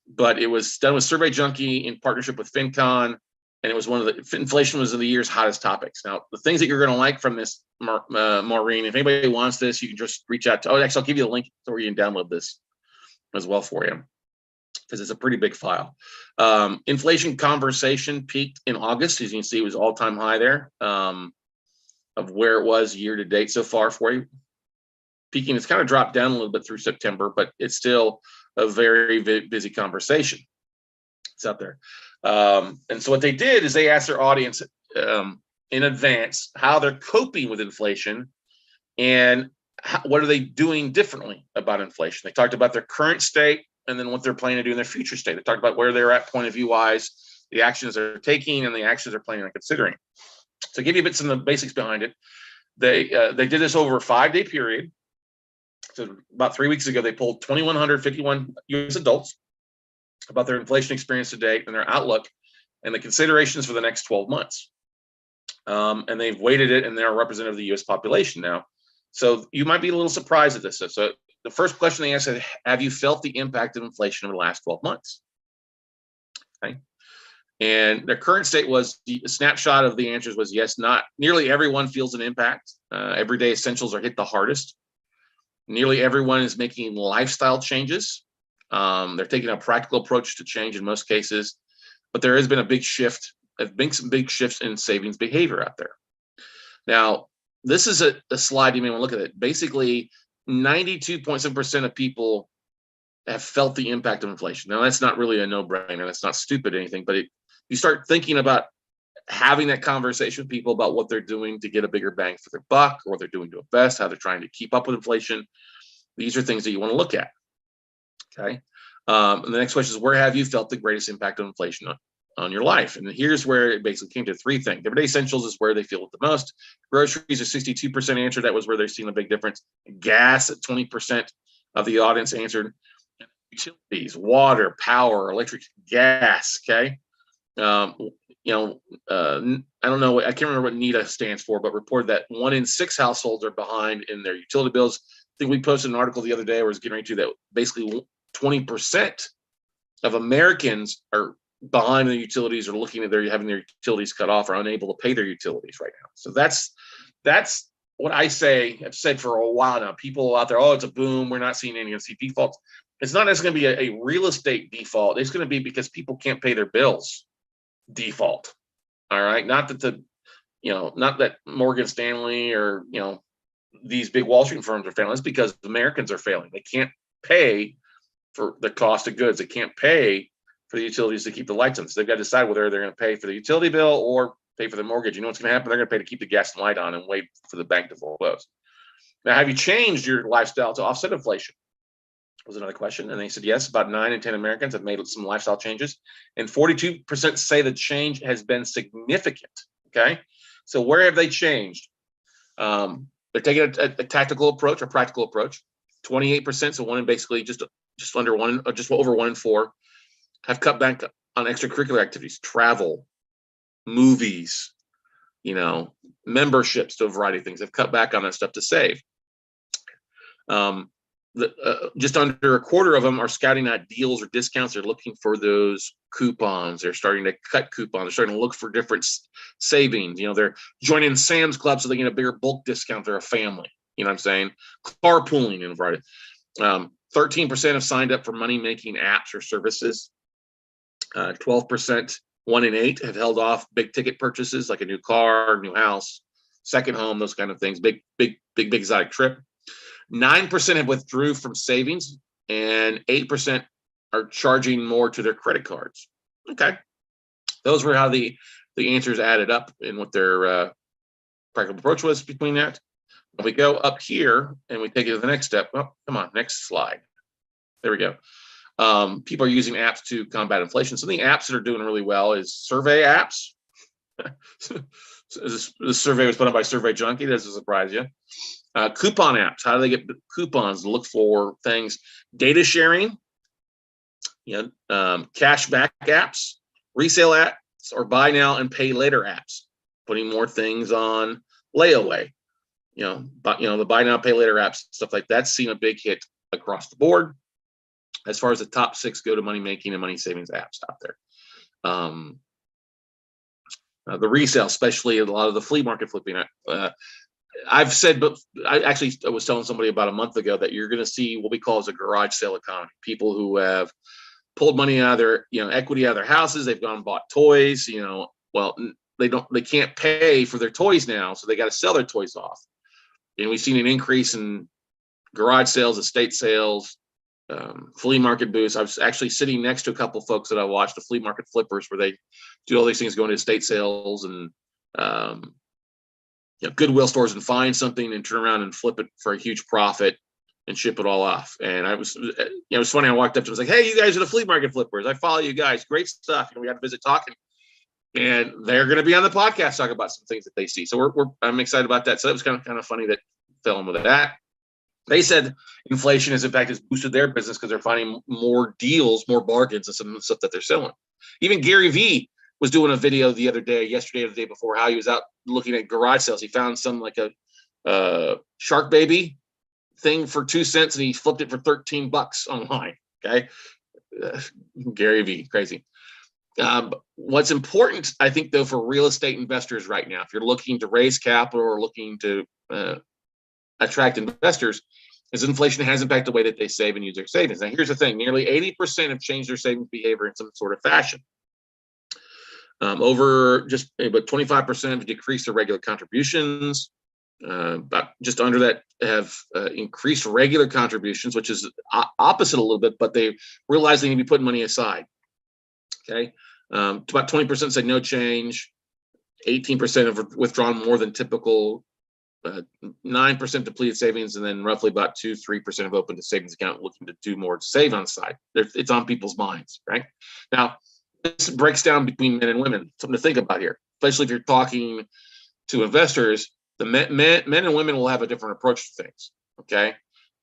But it was done with Survey Junkie in partnership with Fincon, and it was inflation was of the year's hottest topics. Now, the things that you're going to like from this, Maureen, if anybody wants this, you can just reach out to, actually, I'll give you the link so you can download this as well for you, because it's a pretty big file. Inflation conversation peaked in August. As you can see, it was all-time high there of where it was year to date so far for you. Peaking, it's kind of dropped down a little bit through September, but it's still a very busy conversation. It's out there. And so what they did is they asked their audience in advance how they're coping with inflation and what are they doing differently about inflation. They talked about their current state and then what they're planning to do in their future state. They talked about where they're at point of view wise, the actions they're taking, and the actions they're planning on considering. To give you a bit some of the basics behind it, they did this over a 5-day period. So about 3 weeks ago, they polled 2,151 U.S. adults about their inflation experience to date and their outlook and the considerations for the next 12 months. And they've weighted it, and they're representative of the U.S. population now. So you might be a little surprised at this. So the first question they asked is, have you felt the impact of inflation over the last 12 months? Okay. And the current state was the snapshot of the answers was yes, not nearly everyone feels an impact. Everyday essentials are hit the hardest. Nearly everyone is making lifestyle changes. They're taking a practical approach to change in most cases, but there has been a big shift. There's been some big shifts in savings behavior out there. Now, this is a slide you may want to look at it. Basically, 92.7% of people have felt the impact of inflation. Now, that's not really a no-brainer. That's not stupid or anything, but you start thinking about having that conversation with people about what they're doing to get a bigger bang for their buck, or what they're doing to invest, how they're trying to keep up with inflation. These are things that you want to look at. Okay. And the next question is, where have you felt the greatest impact of inflation on your life? And here's where it basically came to three things. Everyday essentials is where they feel it the most. Groceries, a 62% answer. That was where they're seeing a big difference. Gas, at 20% of the audience answered. Utilities, water, power, electric, gas. Okay. I don't know. I can't remember what NETA stands for, but reported that 1 in 6 households are behind in their utility bills. I think we posted an article the other day where I was getting ready to that basically 20% of Americans are behind in the utilities, or looking at having their utilities cut off, or unable to pay their utilities right now. So that's what I've said for a while now. People out there, oh, it's a boom. We're not seeing any defaults. It's not necessarily going to be a real estate default. It's going to be because people can't pay their bills default. All right. Not that Morgan Stanley or, these big Wall Street firms are failing. It's because Americans are failing. They can't pay for the cost of goods. They can't pay for the utilities to keep the lights on. So they've got to decide whether they're going to pay for the utility bill or pay for the mortgage. You know what's going to happen? They're going to pay to keep the gas and light on and wait for the bank to foreclose. Now, have you changed your lifestyle to offset inflation? Was another question. And they said yes. About 9 in 10 Americans have made some lifestyle changes, and 42% say the change has been significant. Okay. So where have they changed? They're taking a tactical approach or practical approach. 28%, so one in basically just under one, or just over 1 in 4, have cut back on extracurricular activities, travel, movies, memberships to a variety of things. They've cut back on that stuff to save. Just under a quarter of them are scouting out deals or discounts. They're looking for those coupons. They're starting to cut coupons. They're starting to look for different savings. They're joining Sam's Club so they get a bigger bulk discount. They're a family. You know what I'm saying? Carpooling and a variety. 13% have signed up for money-making apps or services. 12%, 1 in 8, have held off big ticket purchases like a new car, new house, second home, those kind of things. Big exotic trip. 9% have withdrew from savings, and 8% are charging more to their credit cards. Okay. Those were how the answers added up and what their practical approach was between that. When we go up here and we take it to the next step, oh, come on, next slide. There we go. People are using apps to combat inflation. Some of the apps that are doing really well is survey apps. This survey was put on by Survey Junkie. That doesn't surprise you. Coupon apps. How do they get coupons to look for things? Data sharing, cashback apps, resale apps, or buy now and pay later apps. Putting more things on layaway. The buy now pay later apps, stuff like that's seen a big hit across the board. As far as the top 6 go to money making and money savings apps out there. The resale, especially a lot of the flea market flipping. I've said, but I was telling somebody about a month ago that you're going to see what we call as a garage sale economy. People who have pulled money out of their, equity out of their houses. They've gone and bought toys. They can't pay for their toys now, so they got to sell their toys off. And we've seen an increase in garage sales, estate sales, flea market booths. I was actually sitting next to a couple of folks that I watched, the flea market flippers, where they do all these things, going to estate sales and Goodwill stores, and find something and turn around and flip it for a huge profit and ship it all off. And it was funny. I walked up to them, I was like, "Hey, you guys are the flea market flippers. I follow you guys. Great stuff." We got to visit talking, and they're going to be on the podcast talking about some things that they see. So I'm excited about that. So that was kind of funny that fell in with that. They said inflation has in fact has boosted their business because they're finding more deals, more bargains, and some of the stuff that they're selling. Even Gary Vee was doing a video yesterday or the day before, how he was out looking at garage sales. He found some like a Shark Baby thing for 2 cents, and he flipped it for $13 online. Okay. Gary Vee, crazy. What's important, I think, though, for real estate investors right now, if you're looking to raise capital or looking to attract investors, is inflation has impacted the way that they save and use their savings. Now, here's the thing: nearly 80% have changed their savings behavior in some sort of fashion. Over just about 25% have decreased their regular contributions. About just under that have increased regular contributions, which is opposite a little bit, but they realize they need to be putting money aside. Okay, about 20% said no change. 18% have withdrawn more than typical. 9% depleted savings, and then roughly about 2-3% have opened a savings account looking to do more to save on the side. It's on people's minds, right? Now, this breaks down between men and women. Something to think about here, especially if you're talking to investors. The men and women will have a different approach to things. Okay,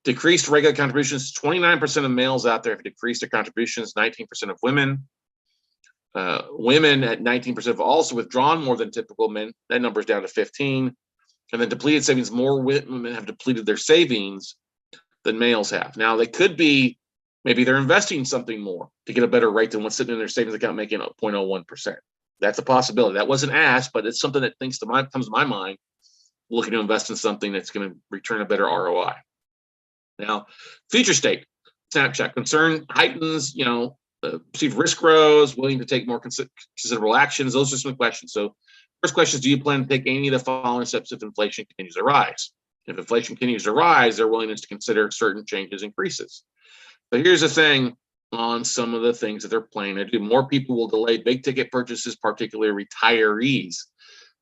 decreased regular contributions. 29% of males out there have decreased their contributions. 19% of women. Women at 19% have also withdrawn more than typical men. That number is down to 15. And then depleted savings, more women have depleted their savings than males have. Now, they could be, maybe they're investing something more to get a better rate than what's sitting in their savings account making 0.01%. That's a possibility. That wasn't asked, but it's something that comes to my mind, looking to invest in something that's going to return a better ROI. Now, future state snapshot: concern heightens, perceived risk grows, willing to take more considerable actions. Those are some questions. So first question is, do you plan to take any of the following steps if inflation continues to rise? If inflation continues to rise, their willingness to consider certain changes increases. But here's the thing on some of the things that they're planning to do. More people will delay big ticket purchases, particularly retirees,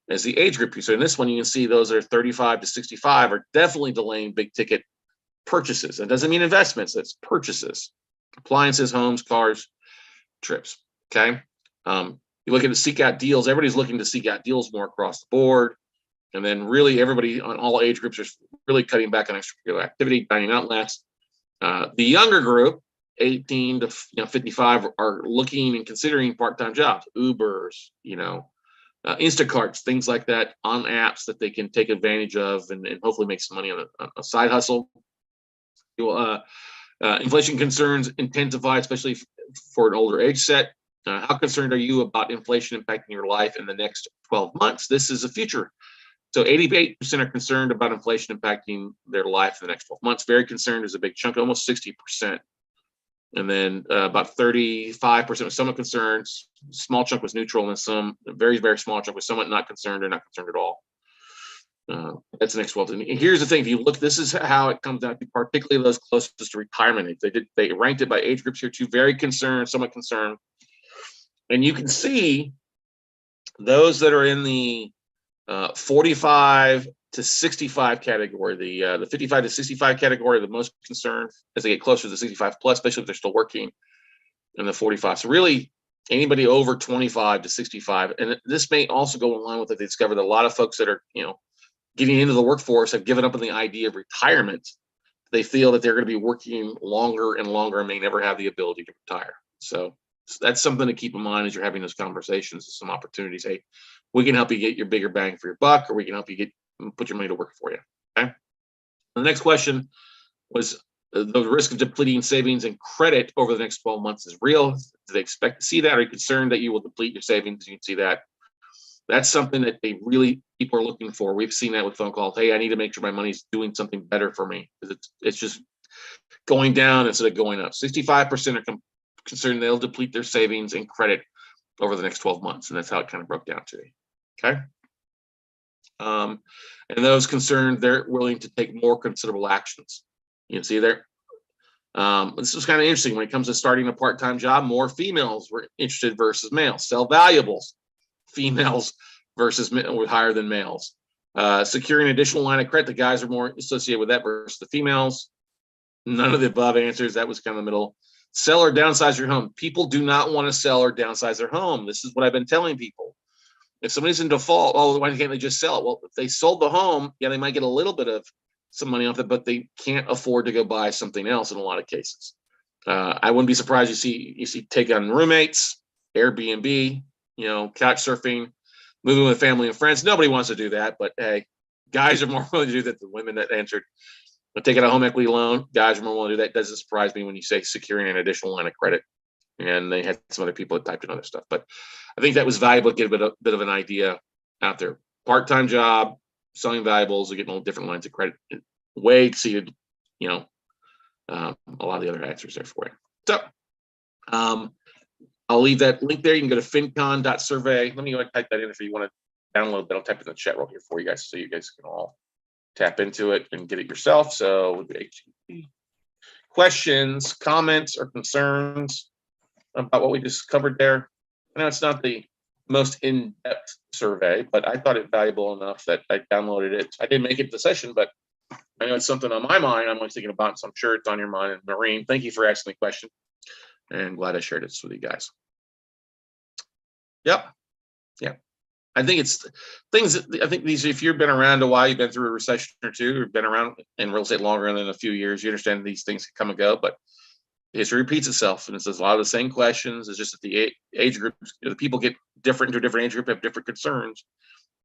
as the age group. So in this one, you can see those that are 35 to 65 are definitely delaying big ticket purchases. That doesn't mean investments, that's purchases. Appliances, homes, cars, trips. Okay. You look at the seek out deals, everybody's looking to seek out deals more across the board. And then really everybody on all age groups are really cutting back on extracurricular activity, dining out less. The younger group, 18 to 55, are looking and considering part-time jobs, Ubers, Instacarts, things like that, on apps that they can take advantage of and hopefully make some money on a side hustle. Inflation concerns intensify, especially for an older age set. How concerned are you about inflation impacting your life in the next 12 months? This is the future. So 88% are concerned about inflation impacting their life in the next 12 months. Very concerned is a big chunk, almost 60%. And then about 35% was somewhat concerned. Small chunk was neutral, and some very, very small chunk was somewhat not concerned or not concerned at all. That's the next 12. And here's the thing: if you look, this is how it comes out, particularly those closest to retirement age. They ranked it by age groups here too. Very concerned, somewhat concerned. And you can see those that are in the 45 to 65 category, the 55 to 65 category, are the most concerned as they get closer to the 65 plus, especially if they're still working, in the 45. So really, anybody over 25 to 65, and this may also go in line with that. They discovered that a lot of folks that are getting into the workforce have given up on the idea of retirement. They feel that they're going to be working longer and longer and may never have the ability to retire. So that's something to keep in mind as you're having those conversations. Some opportunities. Hey, we can help you get your bigger bang for your buck, or we can help you put your money to work for you. Okay. The next question was, the risk of depleting savings and credit over the next 12 months is real. Do they expect to see that? Are you concerned that you will deplete your savings? You can see that. That's something that people are looking for. We've seen that with phone calls. Hey, I need to make sure my money's doing something better for me, because it's just going down instead of going up. 65% are concerned they'll deplete their savings and credit over the next 12 months. And that's how it kind of broke down today. Okay. And those concerned, they're willing to take more considerable actions. You can see there. This was kind of interesting. When it comes to starting a part-time job, more females were interested versus males. Sell valuables, females versus were higher than males. Securing an additional line of credit, the guys are more associated with that versus the females. None of the above answers. That was kind of the middle. Sell or downsize your home. People do not want to sell or downsize their home. This is what I've been telling people. If somebody's in default, why can't they just sell it? Well, if they sold the home, yeah, they might get a little bit of some money off it, but they can't afford to go buy something else in a lot of cases. I wouldn't be surprised you see take on roommates, Airbnb, couch surfing, moving with family and friends. Nobody wants to do that, but hey, guys are more willing to do that than women that answered. But taking a home equity loan, guys are more willing to do that. Doesn't surprise me when you say securing an additional line of credit. and they had some other people that typed in other stuff. But I think that was valuable to get a bit of an idea out there. Part-time job, selling valuables, and getting all different lines of credit, way exceeded, a lot of the other answers there for you. So I'll leave that link there. You can go to fincon.survey. Let me go ahead and type that in if you want to download that. I'll type it in the chat roll here for you guys so you guys can all tap into it and get it yourself. So questions, comments, or concerns about what we just covered there? I know it's not the most in-depth survey, but I thought it valuable enough that I downloaded it. I didn't make it the session, but I know it's something on my mind. I'm always thinking about, so I'm sure it's on your mind. And Maureen, thank you for asking the question, and glad I shared this with you guys. Yep. Yeah. I think it's things that I think these, if you've been around a while, you've been through a recession or two, or been around in real estate longer than a few years, you understand these things can come and go, but history repeats itself, and it says a lot of the same questions. It's just that the age groups, the people get different into a different age group, have different concerns.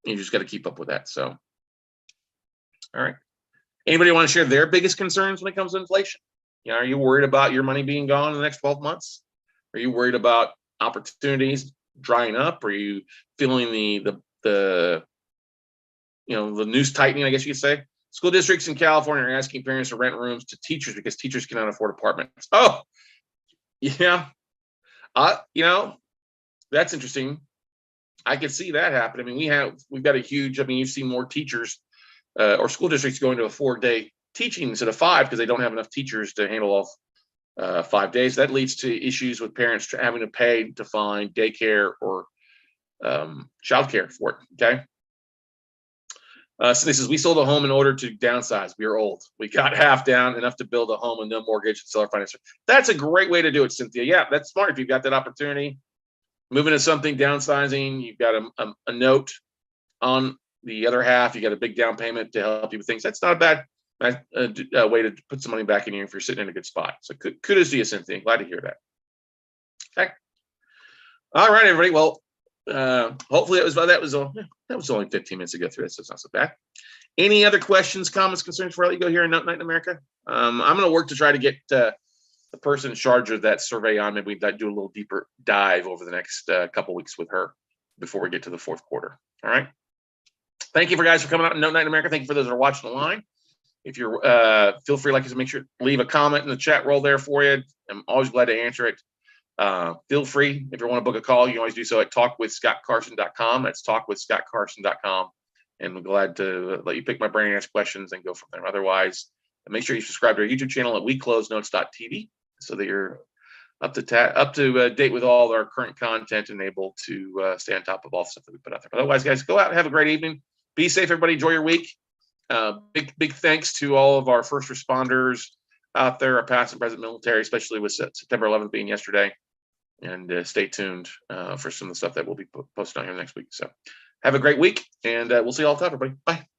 And you just got to keep up with that. So, all right. Anybody want to share their biggest concerns when it comes to inflation? Are you worried about your money being gone in the next 12 months? Are you worried about opportunities drying up? Are you feeling the noose tightening, I guess you could say? School districts in California are asking parents to rent rooms to teachers because teachers cannot afford apartments. Oh, yeah. That's interesting. I could see that happen. I mean, we've got a huge, you've seen more teachers or school districts going to a 4-day teaching instead of 5 because they don't have enough teachers to handle all 5 days. That leads to issues with parents having to pay to find daycare or childcare for it. Okay. So this says, we sold a home in order to downsize. We are old. We got half down, enough to build a home with no mortgage and sell our financing. That's a great way to do it, Cynthia. Yeah, that's smart. If you've got that opportunity, moving to something, downsizing, you've got a note on the other half. You got a big down payment to help you with things. That's not a bad way to put some money back in here if you're sitting in a good spot. So kudos to you, Cynthia. Glad to hear that. Okay. All right, everybody. Well, hopefully that was only 15 minutes to go through this, so it's not so bad. Any other questions, comments, concerns before I let you go here in Night in America? I'm going to work to try to get the person in charge of that survey on. Maybe we do a little deeper dive over the next couple weeks with her before we get to the fourth quarter. All right. Thank you for coming out and Night in America. Thank you for those that are watching the line. If you're feel free, like, to make sure leave a comment in the chat roll there for you. I'm always glad to answer it. Feel free, if you want to book a call, you can always do so at talkwithscottcarson.com. That's talkwithscottcarson.com. And I'm glad to let you pick my brain and ask questions and go from there. Otherwise, make sure you subscribe to our YouTube channel at weclosenotes.tv so that you're up to date with all our current content and able to stay on top of all the stuff that we put out there. But otherwise, guys, go out and have a great evening. Be safe, everybody. Enjoy your week. Big thanks to all of our first responders out there, our past and present military, especially with September 11th being yesterday. And stay tuned for some of the stuff that we'll be posting on here next week. So have a great week, and we'll see you all the time, everybody. Bye.